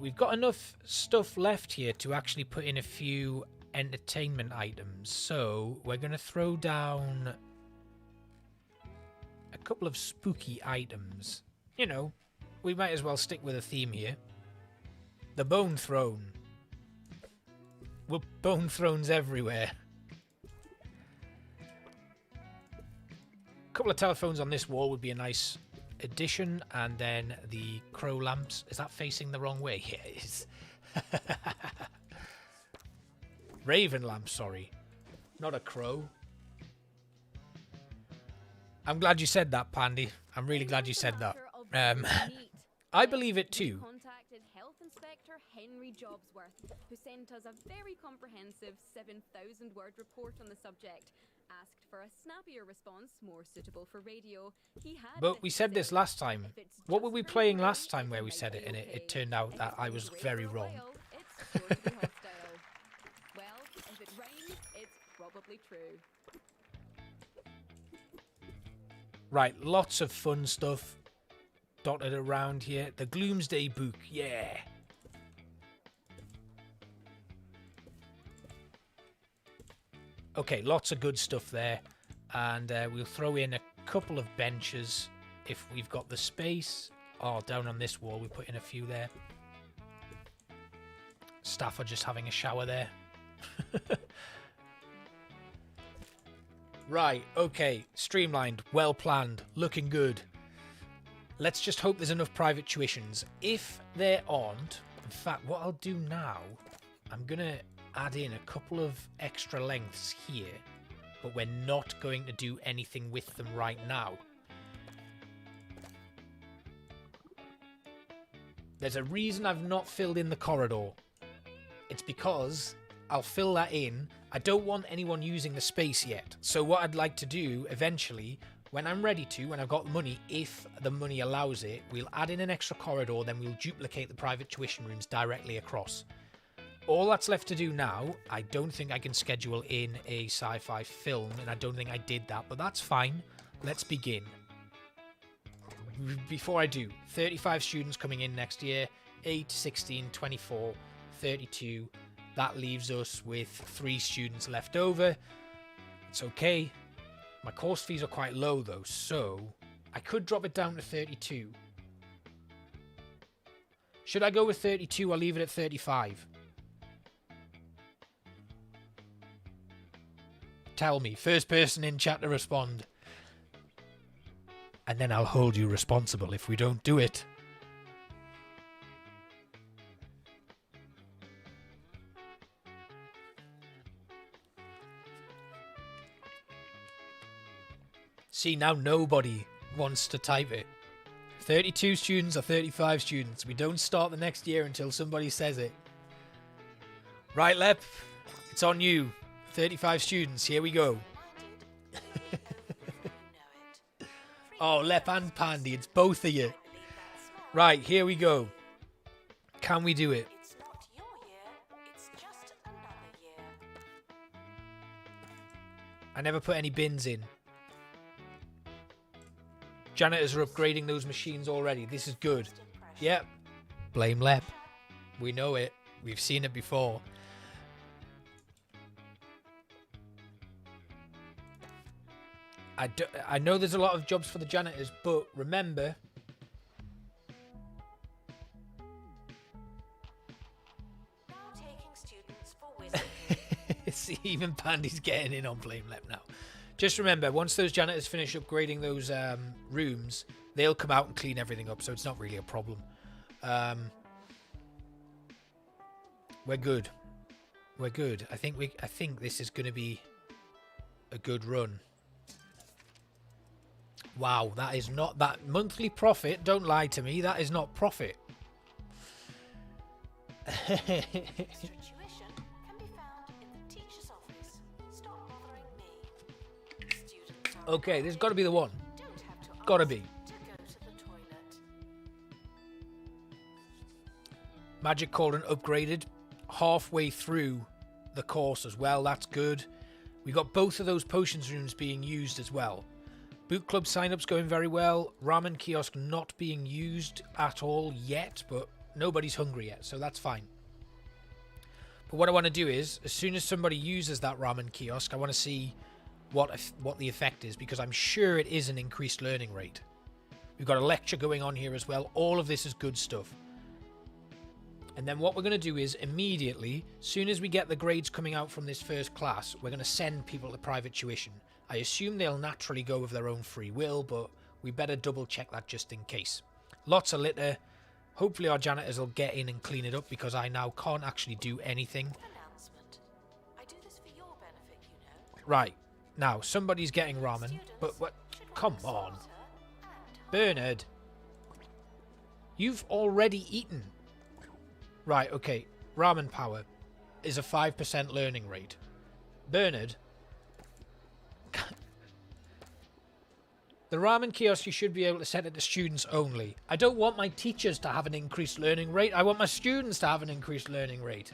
we've got enough stuff left here to actually put in a few entertainment items. So we're going to throw down a couple of spooky items. You know, we might as well stick with a theme here. The Bone Throne. Well, bone thrones everywhere. A couple of telephones on this wall would be a nice addition, and then the crow lamps. Is that facing the wrong way? Yeah, it is. Raven lamp, sorry. Not a crow. I'm glad you said that, Pandy. I'm really glad you said that. I believe it too. Contacted Health Inspector Henry Jobsworth, who sent us a very comprehensive 7,000-word report on the subject. Asked for a snappier response, more suitable for radio. He had But we said this last time. What were we playing last time where we said it, and it turned out that I was very wrong. It's sure to be hostile. Well, if it rains, it's probably true. Right, lots of fun stuff dotted around here. The Gloomsday Book, yeah. Okay, lots of good stuff there. And we'll throw in a couple of benches if we've got the space. Oh, down on this wall, we put in a few there. Staff are just having a shower there. Right, okay. Streamlined, well planned, looking good. Let's just hope there's enough private tuitions. If there aren't, in fact, what I'll do now, I'm going to add in a couple of extra lengths here, but we're not going to do anything with them right now. There's a reason I've not filled in the corridor. It's because I'll fill that in. I don't want anyone using the space yet. So what I'd like to do eventually, when I'm ready to, when I've got money, if the money allows it, we'll add in an extra corridor, then we'll duplicate the private tuition rooms directly across. All that's left to do now, I don't think I can schedule in a sci-fi film, and I don't think I did that, but that's fine. Let's begin. Before I do, 35 students coming in next year, 8, 16, 24, 32. That leaves us with 3 students left over. It's okay. My course fees are quite low though, so I could drop it down to 32. Should I go with 32 or leave it at 35? Tell me, first person in chat to respond. And then I'll hold you responsible if we don't do it. See, now nobody wants to type it. 32 students or 35 students. We don't start the next year until somebody says it. Right, Lep, it's on you. 35 students, here we go. Oh, Lep and Pandy, it's both of you. Right, here we go. Can we do it? It's not your year, it's just another year. I never put any bins in. Janitors are upgrading those machines already. This is good. Yep. Blame Lep. We know it. We've seen it before. I know there's a lot of jobs for the janitors, but remember... Now taking students for wizardry. See, even Pandy's getting in on Blame Lep now. Just remember, once those janitors finish upgrading those rooms, they'll come out and clean everything up, so it's not really a problem. We're good. We're good. I think this is going to be a good run. Wow, that is not that monthly profit. Don't lie to me. That is not profit. Extra tuition can be found in the teacher's office. Stop bothering me. Students are Okay, this has got to be the one. don't have to Gotta ask be. to go to the toilet. Magic Cauldron upgraded halfway through the course as well. That's good. We got both of those potions rooms being used as well. Boot club sign-ups going very well. Ramen kiosk not being used at all yet, but nobody's hungry yet, so that's fine. But what I want to do is, as soon as somebody uses that ramen kiosk, I want to see what the effect is, because I'm sure it is an increased learning rate. We've got a lecture going on here as well. All of this is good stuff. And then what we're going to do is immediately, soon as we get the grades coming out from this first class, we're going to send people to private tuition. I assume they'll naturally go of their own free will, but we better double check that just in case. Lots of litter. Hopefully our janitors will get in and clean it up, because I now can't actually do anything. Announcement. I do this for your benefit, you know. Right. Now, somebody's getting ramen, but what? Come on. Bernard. You've already eaten. Right, okay. Ramen power is a 5% learning rate. Bernard. The ramen kiosk, you should be able to set it to students only. I don't want my teachers to have an increased learning rate. I want my students to have an increased learning rate.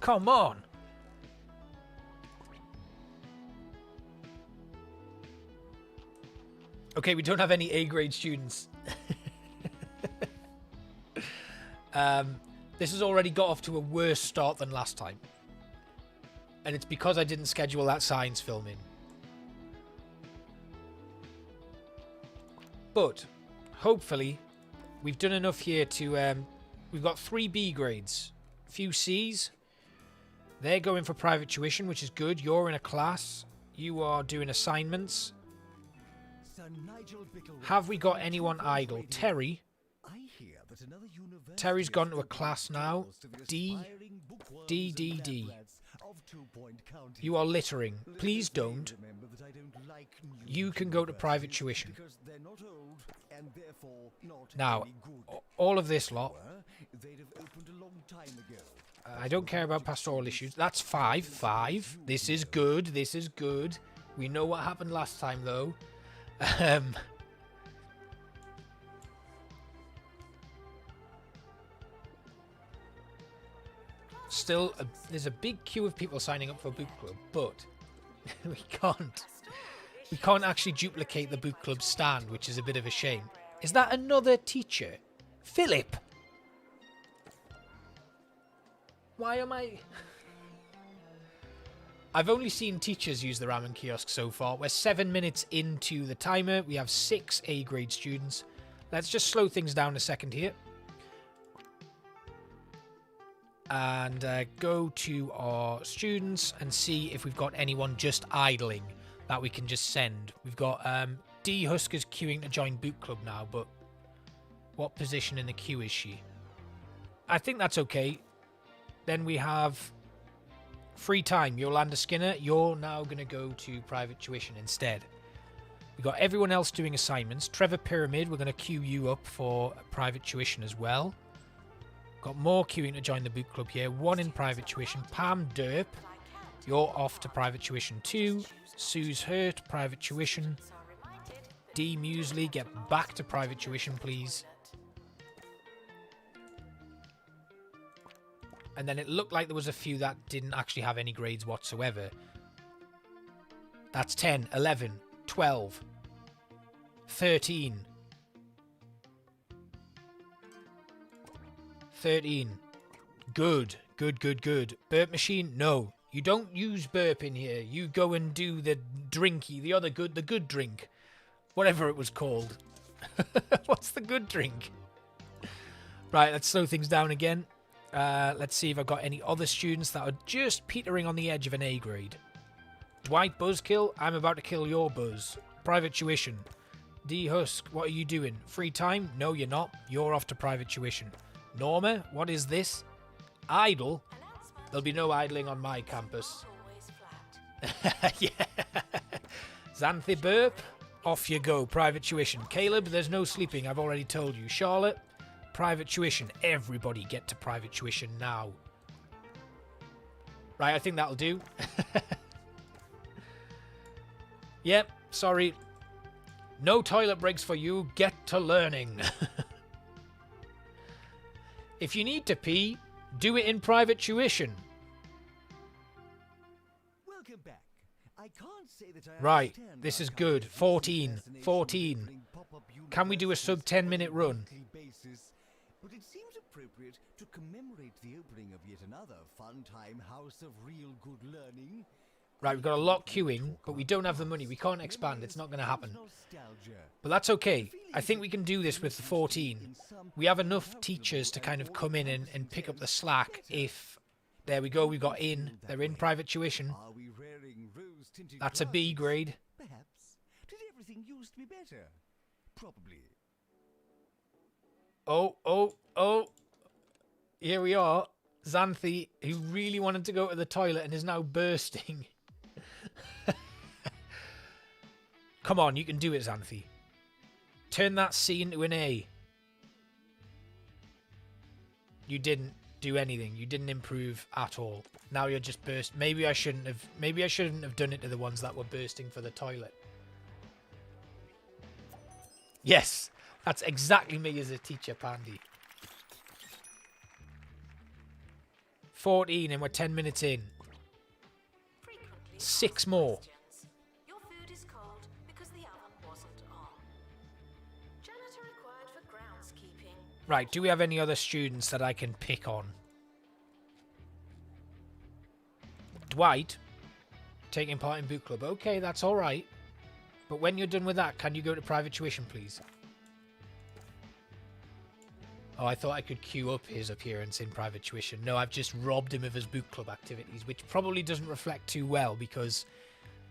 Come on. Okay, we don't have any A-grade students. This has already got off to a worse start than last time. And it's because I didn't schedule that science film in. But, hopefully, we've done enough here to... we've got 3 B grades. A few Cs. They're going for private tuition, which is good. You're in a class. You are doing assignments. Have we got anyone idle? Terry. Terry's gone to a class now. D. You are littering. Please don't. You can go to private tuition. Now, all of this lot. I don't care about pastoral issues. That's 5. 5. This is good. This is good. We know what happened last time, though. Still, there's a big queue of people signing up for Boot Club, but we can't actually duplicate the Boot Club stand, which is a bit of a shame. Is that another teacher? Philip! Why am I... I've only seen teachers use the ramen kiosk so far. We're 7 minutes into the timer. We have 6 A-grade students. Let's just slow things down a second here. And go to our students and see if we've got anyone just idling that we can just send. We've got D. Husker's queuing to join Boot Club now, but what position in the queue is she? I think that's okay. Then we have free time. Yolanda Skinner, you're now going to go to private tuition instead. We've got everyone else doing assignments. Trevor Pyramid, we're going to queue you up for private tuition as well. Got more queuing to join the Boot Club here. 1 in private tuition. Pam Derp, you're off to private tuition too. Sue's Hurt, private tuition. D. Muesli, get back to private tuition, please. And then it looked like there was a few that didn't actually have any grades whatsoever. That's 10, 11, 12, 13. 13. Good. Good, good, good. Burp machine? No. You don't use burp in here. You go and do the drinky, the good drink. Whatever it was called. What's the good drink? Right, let's slow things down again. Let's see if I've got any other students that are just petering on the edge of an A grade. Dwight Buzzkill, I'm about to kill your buzz. Private tuition. D Husk, what are you doing? Free time? No, you're not. You're off to private tuition. Norma, what is this? Idle? There'll be no idling on my campus. Yeah. Xanthi Burp, off you go. Private tuition. Caleb, there's no sleeping. I've already told you. Charlotte, private tuition. Everybody get to private tuition now. Right, I think that'll do. Yep, sorry. No toilet breaks for you. Get to learning. If you need to pee, do it in private tuition. Welcome back. I can't say that I Right, understand this our is good. country's 14, fascination with 14. opening pop-up Can we do a sub universities 10-minute on a run? weekly basis, but it seems appropriate to commemorate the opening of yet another fun-time house of real good learning. Right, we've got a lot queuing, but we don't have the money. We can't expand. It's not going to happen. But that's okay. I think we can do this with the 14. We have enough teachers to kind of come in and pick up the slack if... There we go, we got in. They're in private tuition. That's a B grade. Perhaps. Did everything used to be better? Probably. Oh. Here we are. Xanthi, who really wanted to go to the toilet and is now bursting. Come on, you can do it, Xanthi. Turn that C into an A. You didn't do anything. You didn't improve at all. Now you're just burst. Maybe I shouldn't have done it to the ones that were bursting for the toilet. Yes, that's exactly me as a teacher, Pandy. 14 and we're 10 minutes in. Frequently 6 asked more. questions. Your food is cold because the oven wasn't on. Janitor required for groundskeeping. Right, do we have any other students that I can pick on? Dwight, taking part in boot club. Okay, that's all right. But when you're done with that, can you go to private tuition, please? Oh, I thought I could queue up his appearance in private tuition. No, I've just robbed him of his boot club activities, which probably doesn't reflect too well because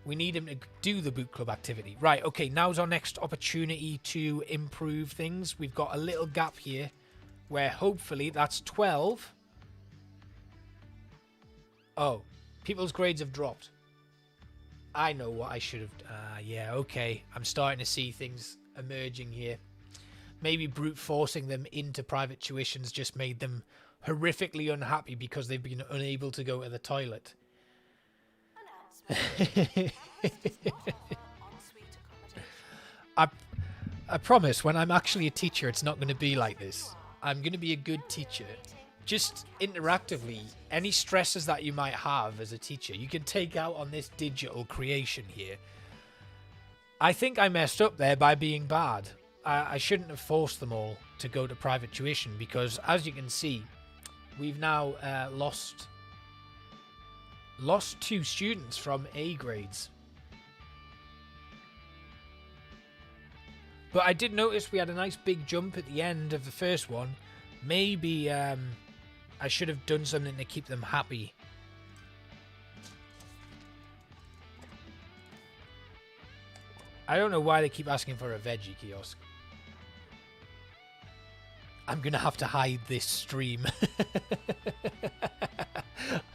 we need him to do the boot club activity. Right, okay, now's our next opportunity to improve things. We've got a little gap here where hopefully that's 12. Oh, people's grades have dropped. I know what I should have... yeah, okay. I'm starting to see things emerging here. Maybe brute forcing them into private tuitions just made them horrifically unhappy because they've been unable to go to the toilet. Announcement. I promise when I'm actually a teacher, it's not going to be like this. I'm going to be a good teacher. Just interactively, any stresses that you might have as a teacher, you can take out on this digital creation here. I think I messed up there by being bad. I shouldn't have forced them all to go to private tuition because, as you can see, we've now lost 2 students from A grades. But I did notice we had a nice big jump at the end of the first one. Maybe I should have done something to keep them happy. I don't know why they keep asking for a veggie kiosk. I'm going to have to hide this stream.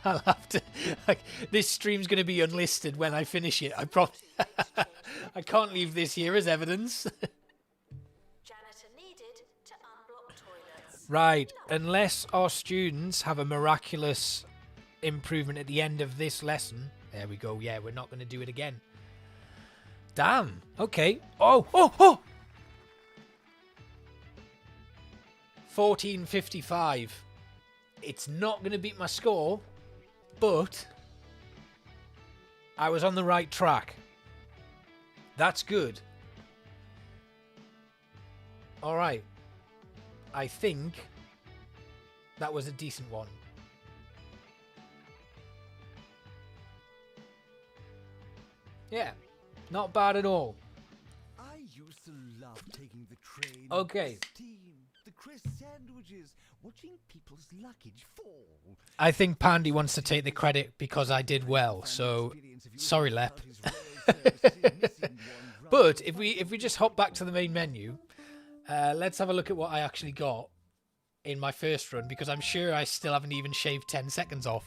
I'll have to... Like, this stream's going to be unlisted when I finish it. I promise. I can't leave this here as evidence. Janitor needed to unblock toilets. Right. Unless our students have a miraculous improvement at the end of this lesson. There we go. Yeah, we're not going to do it again. Damn. Okay. Oh. 14.55. It's not going to beat my score, but I was on the right track. That's good. All right. I think that was a decent one. Yeah. Not bad at all. I used to love taking the train. Okay. The steam, the crisp sandwiches, watching people's luggage fall. I think Pandy wants to take the credit because I did well, so sorry, Lep. But if we just hop back to the main menu, let's have a look at what I actually got in my first run because I'm sure I still haven't even shaved 10 seconds off.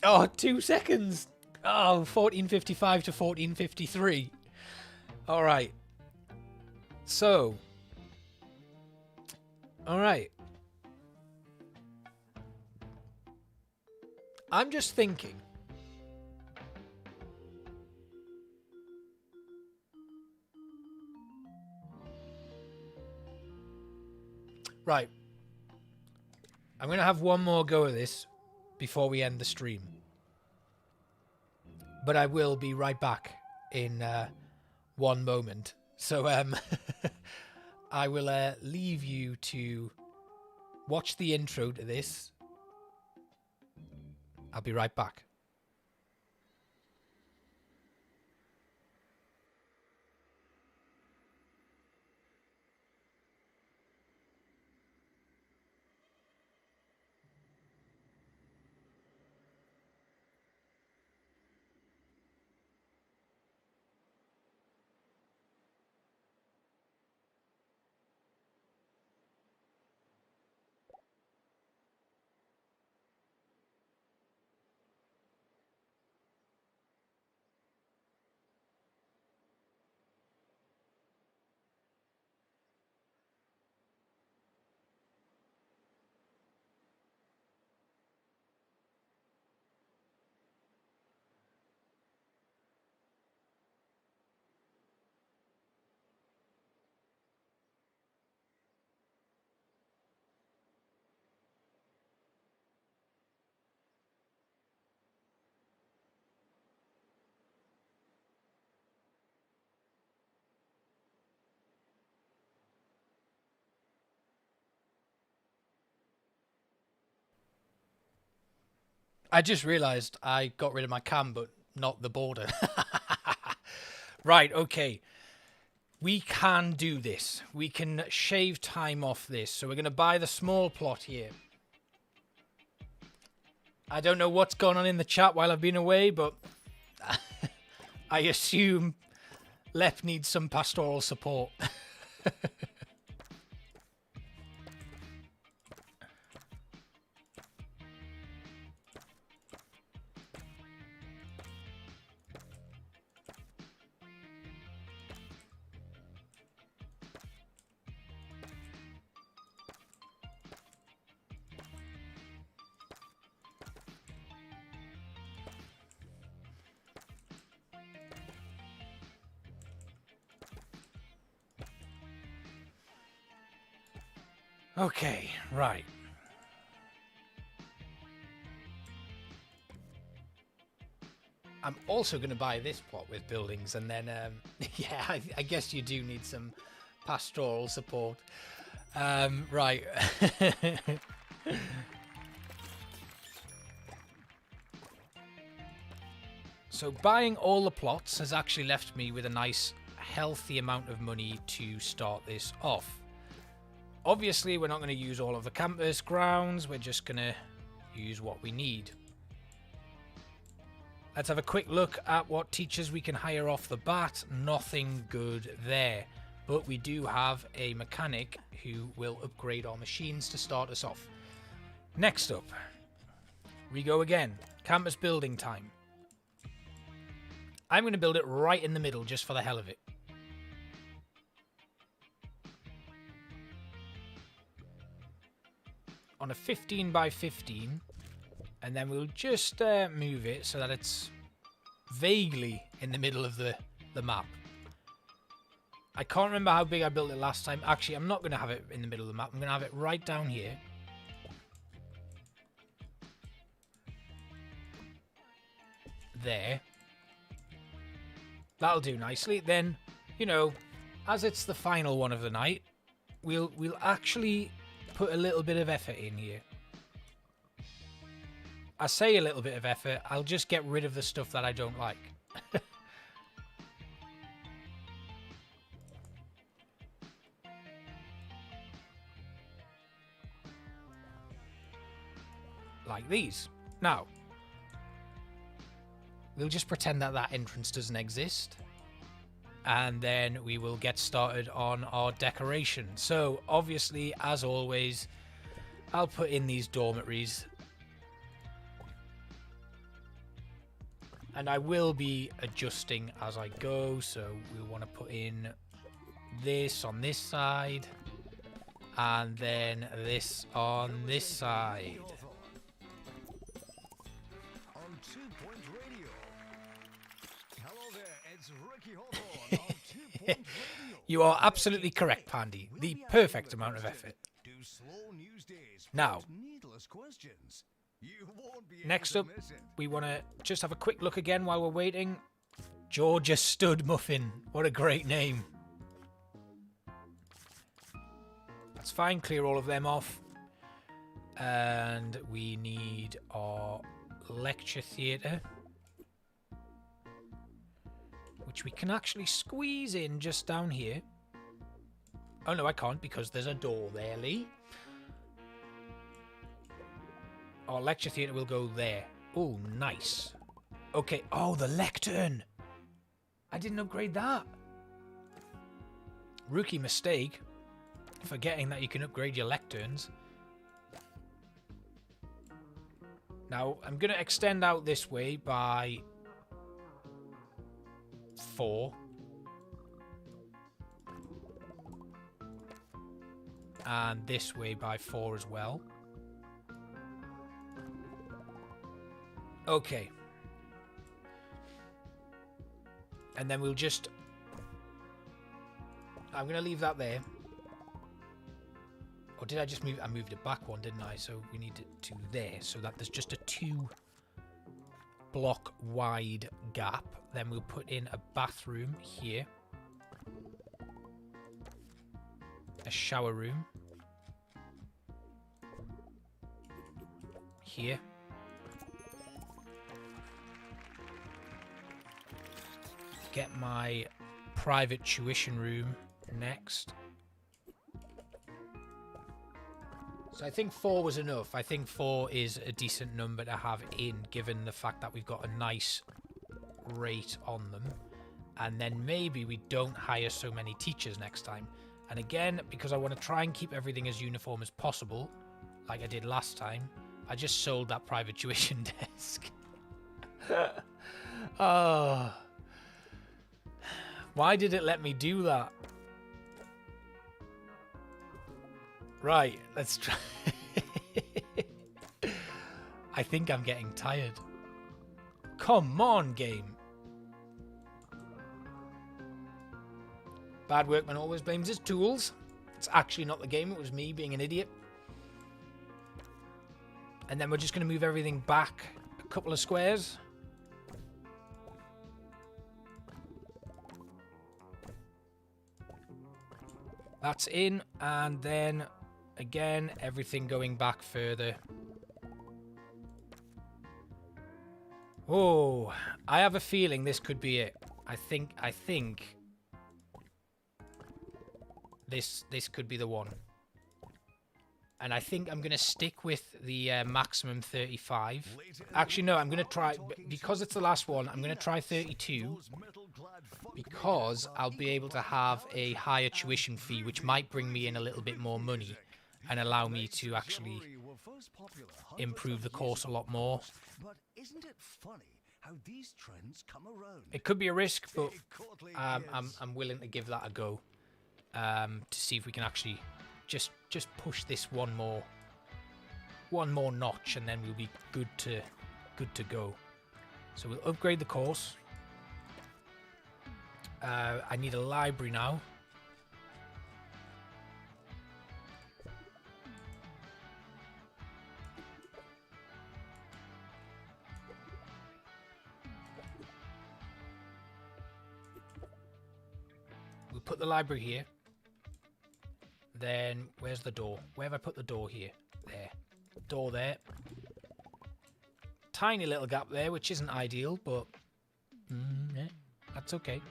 Oh, 2 seconds. Oh, 14.55 to 14.53. All right. So. All right. I'm just thinking. Right. I'm going to have one more go at this before we end the stream. But I will be right back in one moment. So I will leave you to watch the intro to this. I'll be right back. I just realized I got rid of my cam, but not the border. Right, okay. We can do this. We can shave time off this. So we're going to buy the small plot here. I don't know what's gone on in the chat while I've been away, but I assume Lep needs some pastoral support. Okay, right. I'm also going to buy this plot with buildings, and then, yeah, I guess you do need some pastoral support. Right. So buying all the plots has actually left me with a nice, healthy amount of money to start this off. Obviously, we're not going to use all of the campus grounds. We're just going to use what we need. Let's have a quick look at what teachers we can hire off the bat. Nothing good there. But we do have a mechanic who will upgrade our machines to start us off. Next up, we go again. Campus building time. I'm going to build it right in the middle just for the hell of it. On a 15 by 15, and then we'll just move it so that it's vaguely in the middle of the map. I can't remember how big I built it last time. Actually, I'm not going to have it in the middle of the map. I'm going to have it right down here. There. That'll do nicely. Then, you know, as it's the final one of the night, we'll actually put a little bit of effort in here. I say a little bit of effort, I'll just get rid of the stuff that I don't like. Like these. Now, we'll just pretend that that entrance doesn't exist. And then we will get started on our decoration. So, obviously, as always, I'll put in these dormitories. And I will be adjusting as I go. So, we want to put in this on this side. And then this on this side. On 2 Point Radio. Hello there, it's Ricky Hawthorne on 2 Point Radio. You are absolutely correct, Pandy. The perfect amount of effort. Do slow news days. Now, without needless questions. You won't be next able up, to miss it. we want to just have a quick look again while we're waiting. Georgia Stud Muffin. What a great name. That's fine. Clear all of them off. And we need our lecture theatre, which we can actually squeeze in just down here. Oh no, I can't because there's a door there, Lee. Our lecture theatre will go there. Oh, nice. Okay. Oh, the lectern. I didn't upgrade that. Rookie mistake. Forgetting that you can upgrade your lecterns. Now, I'm going to extend out this way by 4. And this way by 4 as well. Okay. And then we'll just... I'm going to leave that there. Or did I just move? I moved it back one, didn't I? So we need it to there, so that there's just a 2 block wide gap. Then we'll put in a bathroom here. A shower room. Here. Get my private tuition room next. So I think 4 was enough. I think 4 is a decent number to have in, given the fact that we've got a nice rate on them. And then maybe we don't hire so many teachers next time. And again, because I want to try and keep everything as uniform as possible, like I did last time, I just sold that private tuition desk. Oh. Why did it let me do that? Right, let's try. I think I'm getting tired. Come on, game. Bad workman always blames his tools. It's actually not the game, it was me being an idiot. And then we're just going to move everything back a couple of squares. That's in, and then again, everything going back further. Oh, I have a feeling this could be it. I think this could be the one. And I think I'm going to stick with the maximum 35. Actually, no, I'm going to try, because it's the last one, I'm going to try 32. Because I'll be able to have a higher tuition fee, which might bring me in a little bit more money and allow me to actually improve the course a lot more. But isn't it funny how these trends come around? It could be a risk, but I'm willing to give that a go to see if we can actually just push this one more notch, and then we'll be good to go. So we'll upgrade the course. I need a library now. We'll put the library here. Then, where's the door? Where have I put the door here? There. Door there. Tiny little gap there, which isn't ideal, but yeah, that's okay.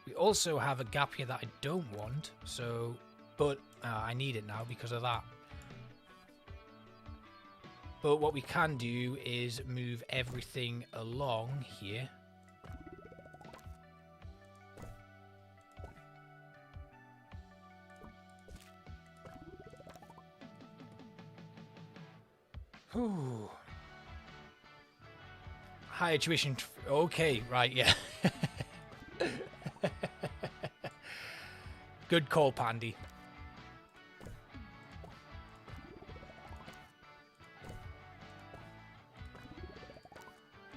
We also have a gap here that I don't want, so... But I need it now because of that. But what we can do is move everything along here. Whew. Higher tuition... Okay, right, yeah. Good call, Pandy.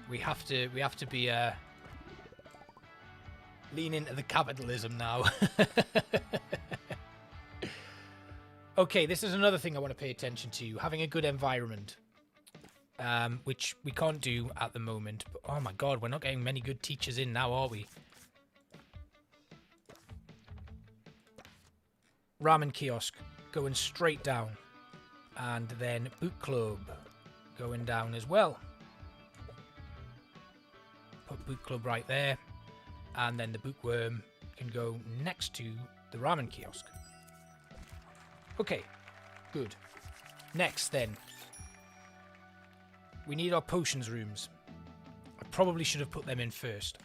We have to be lean into the capitalism now. Okay, this is another thing I want to pay attention to. Having a good environment. Which we can't do at the moment. But, oh my god, we're not getting many good teachers in now, are we? Ramen kiosk going straight down. And then book club going down as well. Put book club right there. And then the bookworm can go next to the ramen kiosk. Okay, good. Next then. We need our potions rooms. I probably should have put them in first.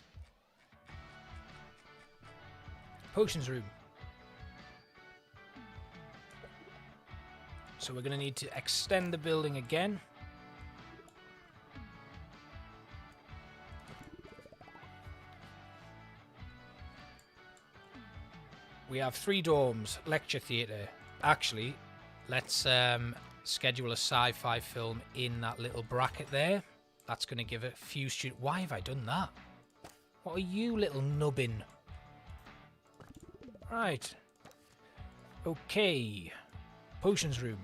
Potions room. So we're going to need to extend the building again. We have 3 dorms, lecture theatre. Actually, let's schedule a sci-fi film in that little bracket there. That's going to give a few students... Why have I done that? What are you, little nubbin? Right. Okay. Potions room.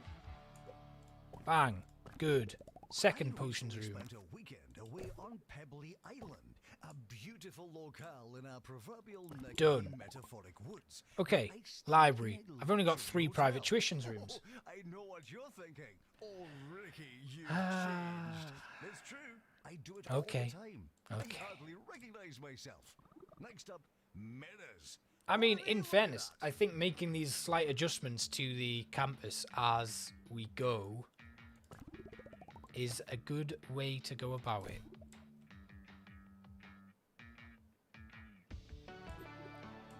Bang. Good. Second potions room. Spent a weekend away on Pebbly Island, a beautiful locale in our proverbial Done. metaphoric woods. Okay. I stayed Library. in a I've only got luxury 3 private hotel. tuitions rooms. Oh, I know what you're thinking. Oh, Ricky, you've Ah. changed. It's true. I do it Okay. all the time. Okay. I hardly recognize myself. Next up, mirrors. I mean, in fairness, I think making these slight adjustments to the campus as we go is a good way to go about it.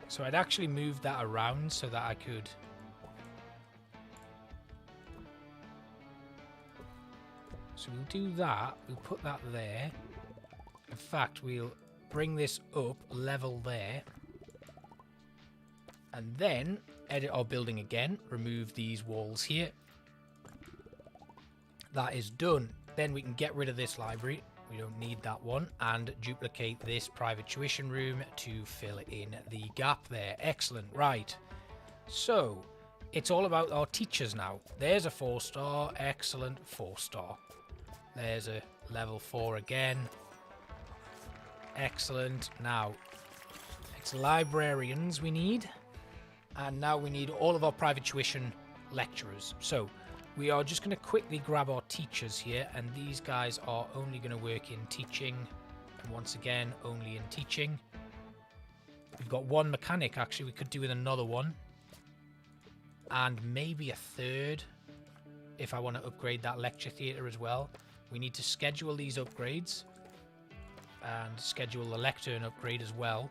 So I'd actually move that around so that I could... So we'll do that. We'll put that there. In fact, we'll bring this up level there. And then edit our building again. Remove these walls here. That is done. Then we can get rid of this library. We don't need that one. And duplicate this private tuition room to fill in the gap there. Excellent. Right. So, it's all about our teachers now. There's a 4-star. Excellent. 4-star. There's a level 4 again. Excellent. Now, it's librarians we need. And now we need all of our private tuition lecturers. So, we are just going to quickly grab our teachers here, and these guys are only going to work in teaching, and once again, only in teaching. We've got 1 mechanic, actually, we could do with another one, and maybe a 3rd, if I want to upgrade that lecture theatre as well. We need to schedule these upgrades, and schedule the lectern upgrade as well.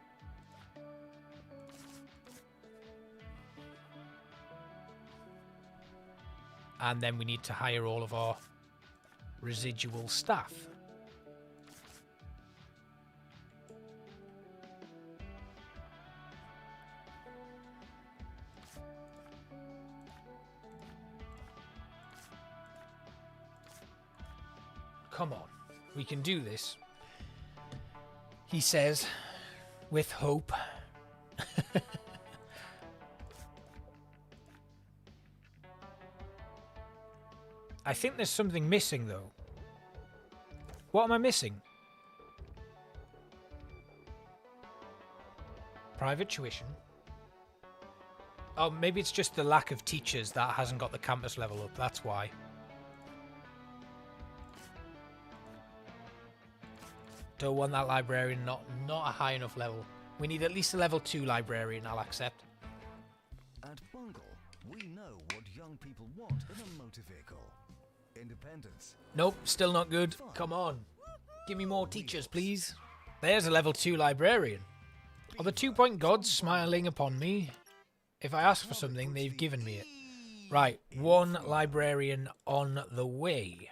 And then we need to hire all of our residual staff. Come on, we can do this. He says, with hope. I think there's something missing, though. What am I missing? Private tuition. Oh, maybe it's just the lack of teachers that hasn't got the campus level up. That's why. Don't want that librarian. Not a high enough level. We need at least a level 2 librarian. I'll accept. At Bungle, we know what young people want in a motor vehicle. Independence. Nope, still not good. Come on. Give me more teachers, please. There's a level 2 librarian. Are the 2-point gods smiling upon me? If I ask for something, they've given me it. Right, 1 librarian on the way.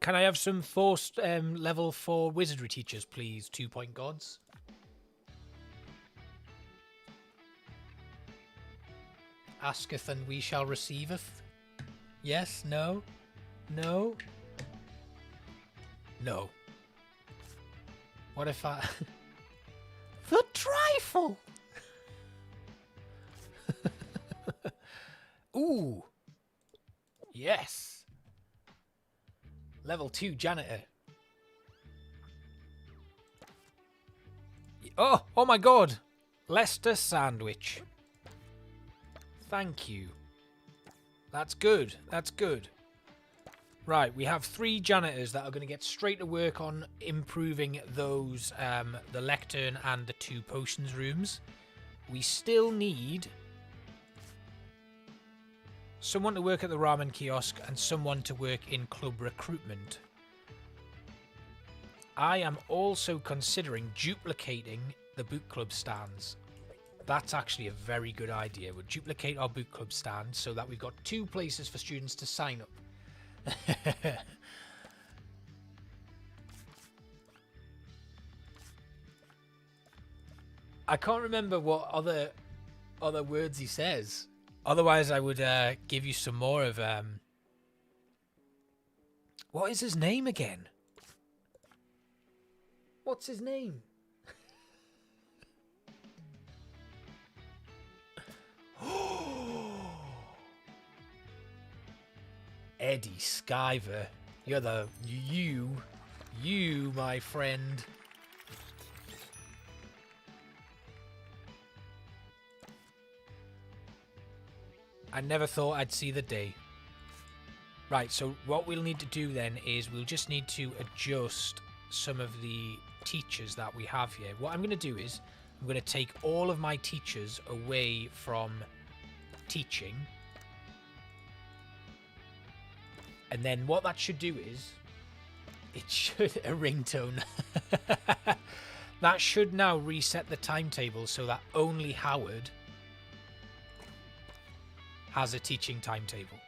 Can I have some forced level 4 wizardry teachers, please? 2-point gods. Asketh and we shall receiveth. Yes? No? No? No. What if I... The trifle! Ooh. Yes. Level 2 janitor. Oh my god. Leicester sandwich. Thank you. That's good. That's good. Right, we have 3 janitors that are going to get straight to work on improving those, the lectern and the 2 potions rooms. We still need someone to work at the ramen kiosk and someone to work in club recruitment. I am also considering duplicating the boot club stands. That's actually a very good idea. We'll duplicate our boot club stand so that we've got 2 places for students to sign up. I can't remember what other words he says. Otherwise, I would give you some more of what is his name again? What's his name? Eddie Skyver. You're the you, my friend. I never thought I'd see the day. Right, so what we'll need to do then is we'll just need to adjust some of the teachers that we have here. What I'm going to do is I'm going to take all of my teachers away from teaching. And then what that should do is it should a ringtone. That should now reset the timetable so that only Howard has a teaching timetable.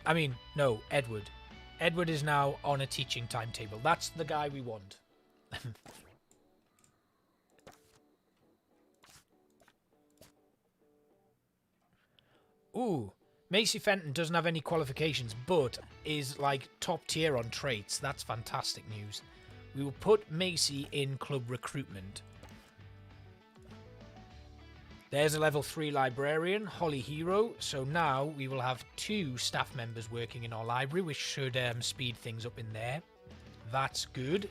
I mean, no, Edward. Edward is now on a teaching timetable. That's the guy we want. Ooh, Macy Fenton doesn't have any qualifications, but is like top tier on traits. That's fantastic news. We will put Macy in club recruitment. There's a level 3 librarian, Holly Hero. So now we will have 2 staff members working in our library, which should speed things up in there. That's good.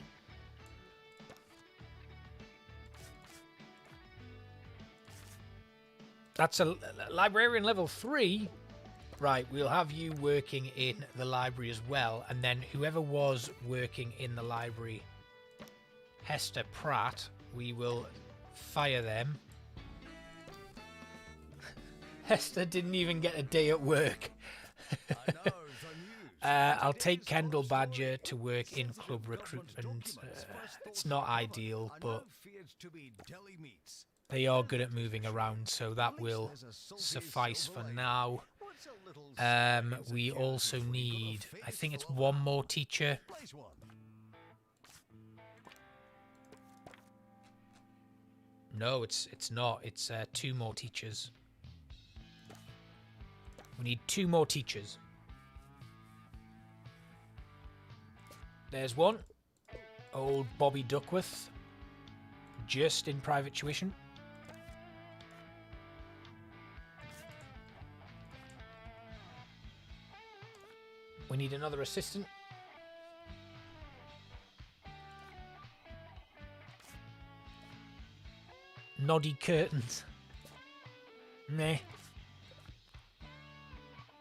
That's a librarian level 3. Right, we'll have you working in the library as well. And then whoever was working in the library, Hester Pratt, we will fire them. Hester didn't even get a day at work. I'll take Kendall Badger to work in club recruitment. It's not ideal, but they are good at moving around, so that will suffice for now. We also need, I think it's 1 more teacher. No, it's not. It's 2 more teachers. We need 2 more teachers. There's one. Old Bobby Duckworth. Just in private tuition. We need another assistant. Noddy curtains. Meh.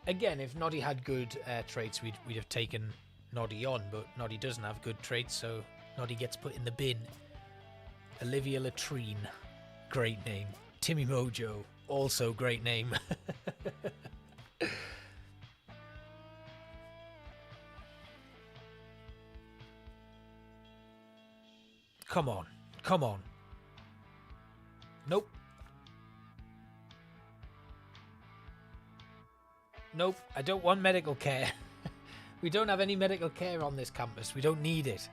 Again, if Noddy had good traits, we'd have taken Noddy on, but Noddy doesn't have good traits, so Noddy gets put in the bin. Olivia Latrine, great name. Timmy Mojo, also great name. Come on, come on. Nope. Nope, I don't want medical care. We don't have any medical care on this campus. We don't need it.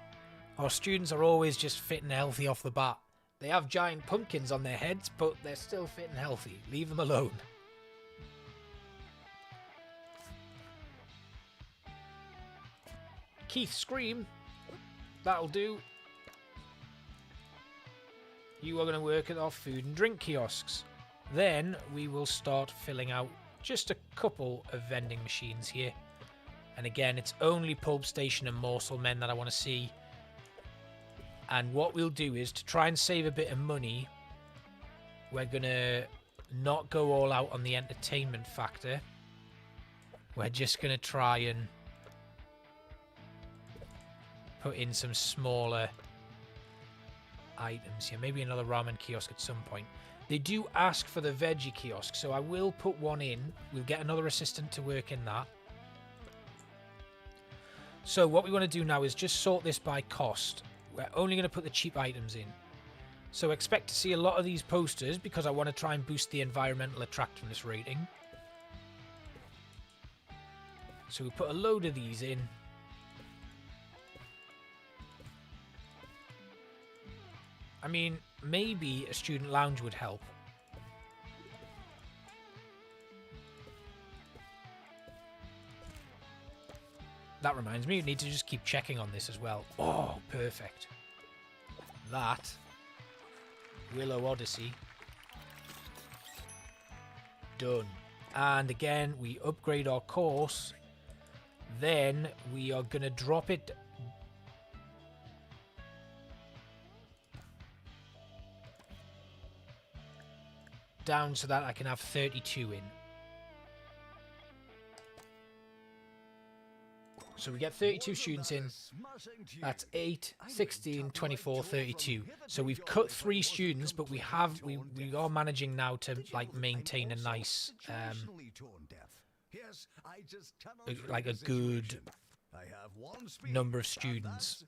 Our students are always just fit and healthy off the bat. They have giant pumpkins on their heads, but they're still fit and healthy. Leave them alone. Keith Scream. That'll do. You are going to work at our food and drink kiosks. Then we will start filling out just a couple of vending machines here. And again, it's only Pulp Station and Morsel Men that I want to see. And what we'll do is, to try and save a bit of money, we're going to not go all out on the entertainment factor. We're just going to try and put in some smaller items here. Maybe another ramen kiosk at some point. They do ask for the veggie kiosk, so I will put one in. We'll get another assistant to work in that. So what we want to do now is just sort this by cost. We're only going to put the cheap items in. So expect to see a lot of these posters because I want to try and boost the environmental attractiveness rating. So we put a load of these in. I mean, maybe a student lounge would help. That reminds me, we need to just keep checking on this as well. Oh, perfect. That. Willow Odyssey. Done. And again, we upgrade our course. Then we are going to drop it down so that I can have 32 in. So we get 32 students in. That's 8, 16, 24, 32. So we've cut 3 students, but we are managing now to like maintain a nice like a good number of students.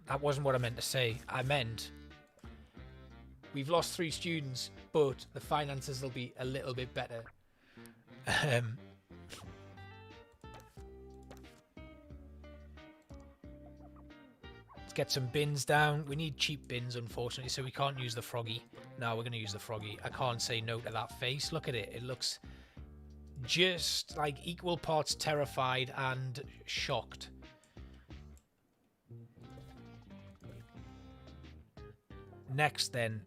That wasn't what I meant to say. I meant we've lost 3 students, but the finances will be a little bit better. Let's get some bins down. We need cheap bins, unfortunately, so we can't use the Froggy. No, we're going to use the Froggy. I can't say no to that face. Look at it. It looks just like equal parts terrified and shocked. Next, then,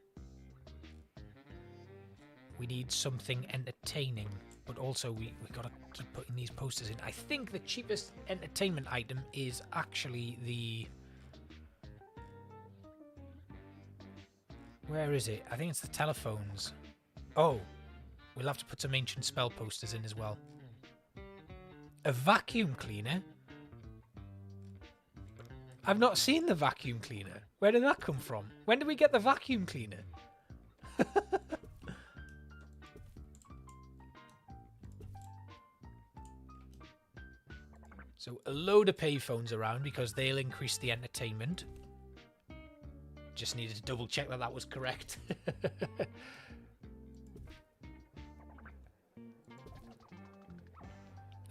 we need something entertaining, but also we got to keep putting these posters in. I think the cheapest entertainment item is actually the... Where is it? I think it's the telephones. Oh, we'll have to put some ancient spell posters in as well. A vacuum cleaner? I've not seen the vacuum cleaner. Where did that come from? When did we get the vacuum cleaner? So a load of payphones around because they'll increase the entertainment. Just needed to double check that that was correct.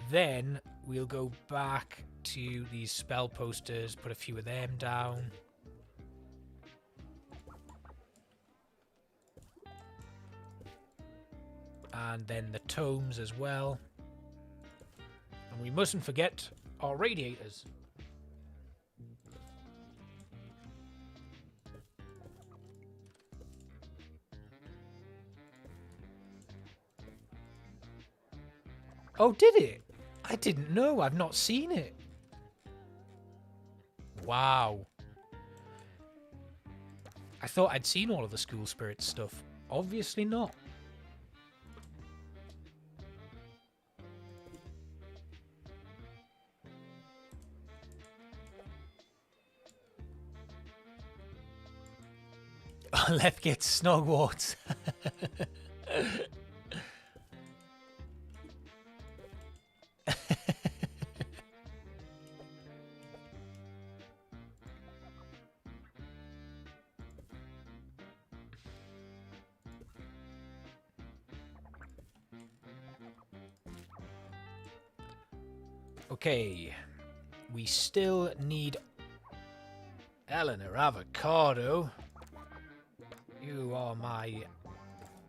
Then we'll go back to these spell posters, put a few of them down. And then the tomes as well. And we mustn't forget our radiators. Oh, did it? I didn't know. I've not seen it. Wow. I thought I'd seen all of the School Spirit stuff. Obviously not. Let's get Snogwarts. Okay, we still need Eleanor Avocado. You are my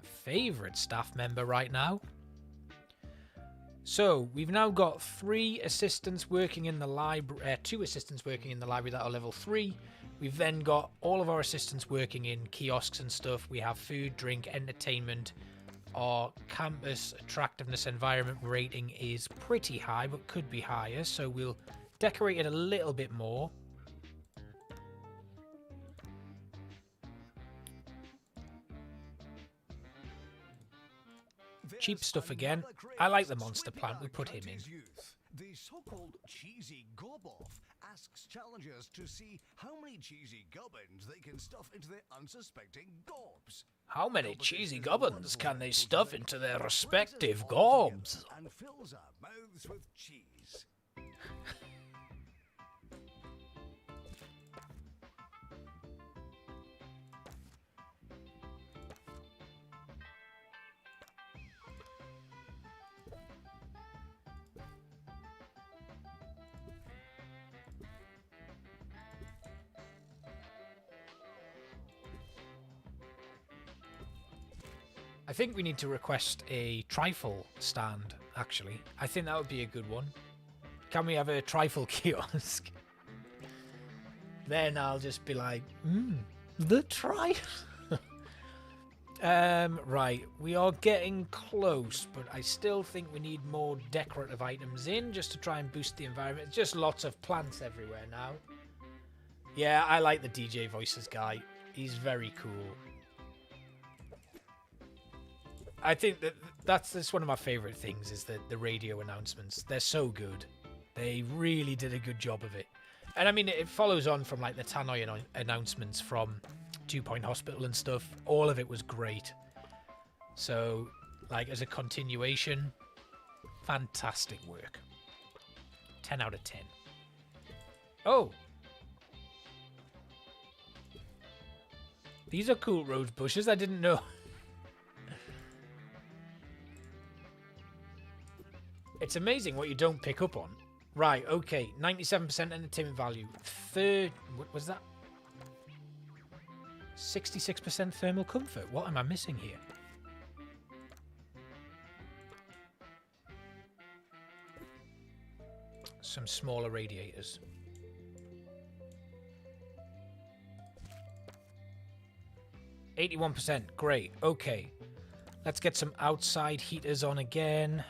favorite staff member right now. So we've now got 3 assistants working in the library, 2 assistants working in the library that are level 3. We've then got all of our assistants working in kiosks and stuff. We have food, drink, entertainment. Our campus attractiveness environment rating is pretty high, but could be higher. So we'll decorate it a little bit more. Cheap stuff again. I like the monster plant. We put him in. The so-called cheesy gob-off asks challengers to see how many cheesy gubbins they can stuff into their unsuspecting gobs. How many cheesy gubbins can they stuff into their respective gobs? And fills our mouths with cheese. I think we need to request a trifle stand, actually. I think that would be a good one. Can we have a trifle kiosk? Then I'll just be like, the trifle. Right, we are getting close, but I still think we need more decorative items in just to try and boost the environment. It's just lots of plants everywhere now. Yeah, I like the DJ Voices guy. He's very cool. I think that's one of my favorite things is the radio announcements. They're so good. They really did a good job of it. And I mean, it follows on from like the Tannoy announcements from 2 Point Hospital and stuff. All of it was great. So, like, as a continuation, fantastic work. 10 out of 10. Oh! These are cool rose bushes. I didn't know. It's amazing what you don't pick up on. Right, okay. 97% entertainment value. What was that? 66% thermal comfort. What am I missing here? Some smaller radiators. %. Great. Okay. Let's get some outside heaters on again.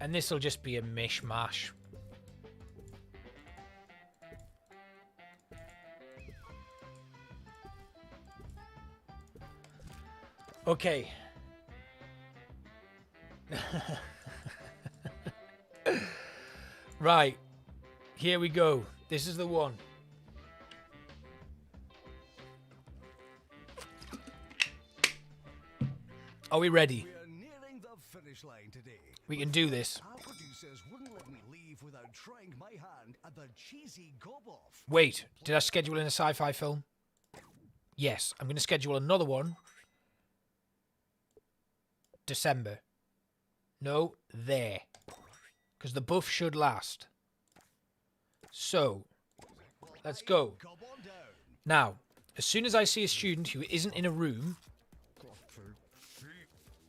And this will just be a mishmash. Okay. Right. Here we go. This is the one. Are we ready? We are nearing the finish line today. We can do this. Our producers wouldn't let me leave without trying my hand at the cheesy gob-off. Wait, did I schedule in a sci-fi film? Yes, I'm going to schedule another one. December. No, there. Because the buff should last. So, let's go. Gob on down. Now, as soon as I see a student who isn't in a room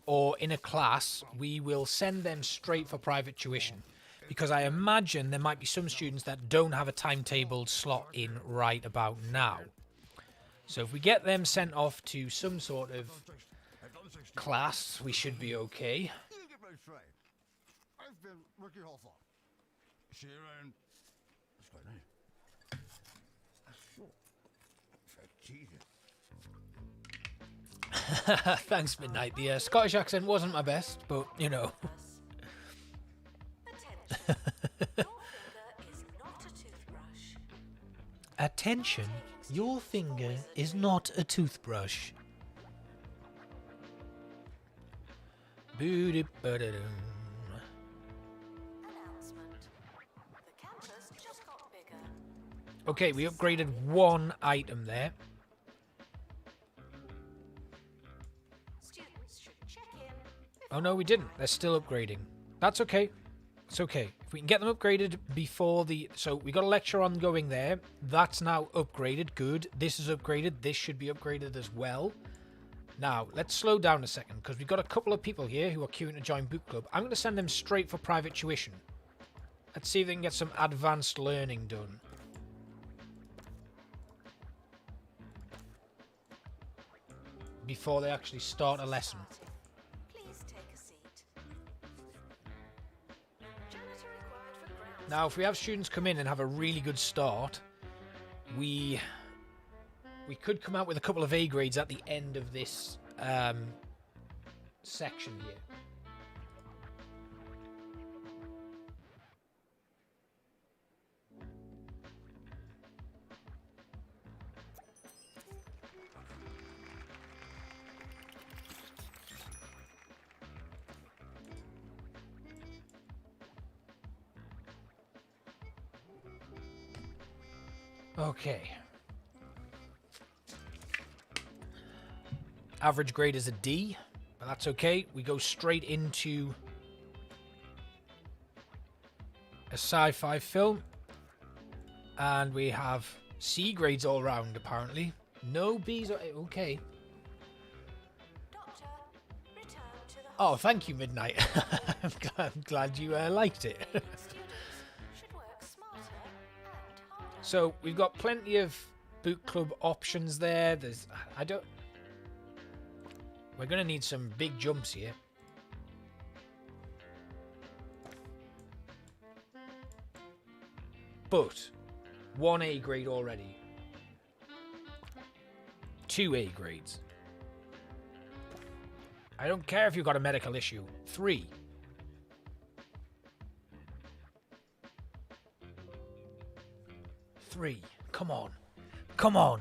or in a class, we will send them straight for private tuition. Because I imagine there might be some students that don't have a timetabled slot in right about now. So if we get them sent off to some sort of class, we should be okay. You get me straight. I've been Ricky Hoffa. Sharon. What's going on? Thanks, Midnight. The Scottish accent wasn't my best, but, you know. Attention, your finger is not a toothbrush. Attention, your finger is not a toothbrush. Boo-dee-ba-da-dum. Announcement. The campus just got bigger. Okay, we upgraded one item there. Students should check in. Oh no, we didn't. They're still upgrading. That's okay. It's okay. If we can get them upgraded before the... So we got a lecture ongoing there. That's now upgraded. Good. This is upgraded. This should be upgraded as well. Now, let's slow down a second, because we've got a couple of people here who are queuing to join Boot Club. I'm going to send them straight for private tuition. Let's see if they can get some advanced learning done. Before they actually start a lesson. Please take a seat. Janitor required for grounds. Now, if we have students come in and have a really good start, we could come out with a couple of A grades at the end of this section here. Okay. Average grade is a D, but that's okay. We go straight into a sci-fi film. And we have C grades all round, apparently. No Bs or... Okay. Doctor, return to the Oh, thank you, Midnight. I'm glad you liked it. students should work smarter and harder. So, we've got plenty of Boot Club options there. We're going to need some big jumps here. But 1 A grade already. 2 A grades. I don't care if you've got a medical issue. 3. Come on. Come on.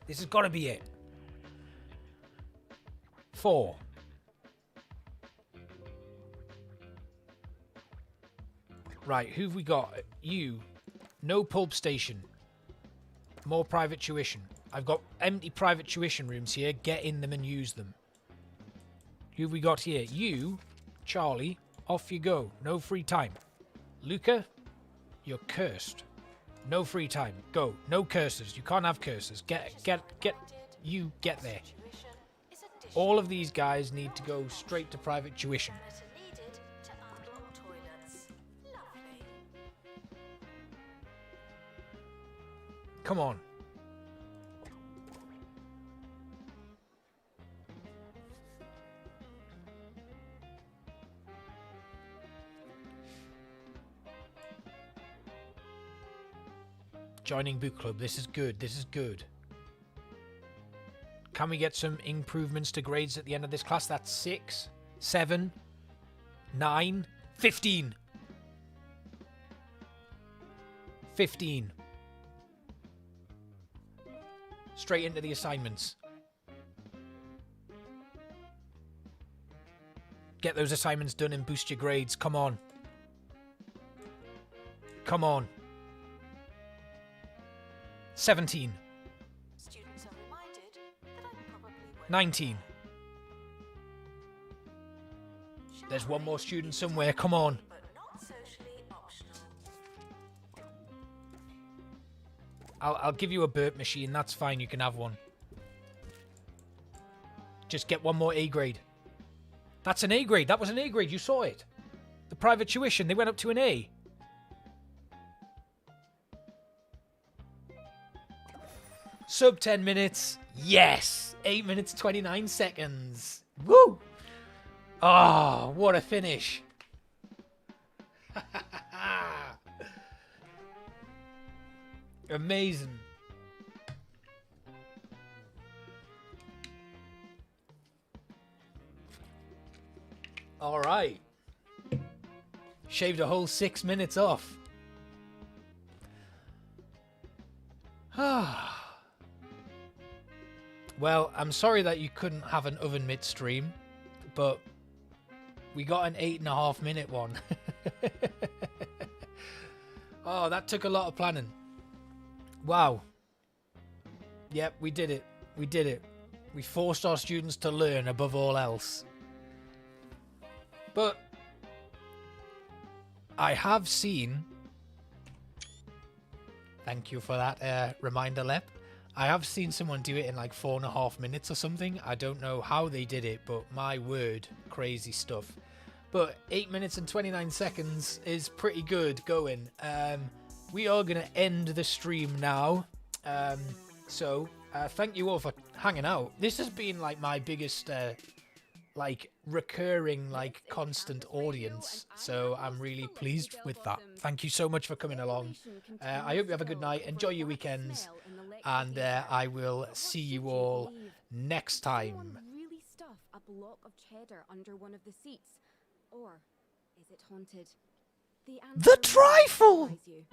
This has got to be it. 4. Right, who've we got? You. No pulp station. More private tuition. I've got empty private tuition rooms here. Get in them and use them. Who've we got here? You, Charlie, off you go. No free time. Luca, you're cursed. No free time. Go. No curses. You can't have curses. Get there. Tuition is additional. All of these guys need to go straight to private tuition. Janitor needed to unblock toilets. Lovely. Come on. Joining Boot Club. This is good. This is good. Can we get some improvements to grades at the end of this class? That's 6, 7, 9, 15. 15. Straight into the assignments. Get those assignments done and boost your grades. Come on. Come on. 17. Students are reminded that I probably won't 19. There's one more student somewhere. Come on. but not socially optional. I'll give you a burp machine. That's fine. You can have one. Just get one more A grade. That's an A grade. That was an A grade. You saw it. The private tuition. They went up to an A. Sub 10 minutes. Yes. 8 minutes, 29 seconds. Woo. Oh, what a finish. Amazing. All right. Shaved a whole 6 minutes off. Well, I'm sorry that you couldn't have an oven mitt stream, but we got an 8.5 minute one. Oh, that took a lot of planning. Wow. Yep, we did it. We did it. We forced our students to learn above all else. But I have seen... Thank you for that reminder, Lep. I have seen someone do it in like 4.5 minutes or something. I don't know how they did it, but my word, crazy stuff. But 8 minutes and 29 seconds is pretty good going. We are going to end the stream now. So thank you all for hanging out. This has been like my biggest like recurring, like constant audience. So I'm really pleased with that. Thank you so much for coming along. I hope you have a good night. Enjoy your weekends. And I will see you all next time. Someone really stuff a block of cheddar under one of the seats? Or is it haunted? The The trifle! answer will surprise you.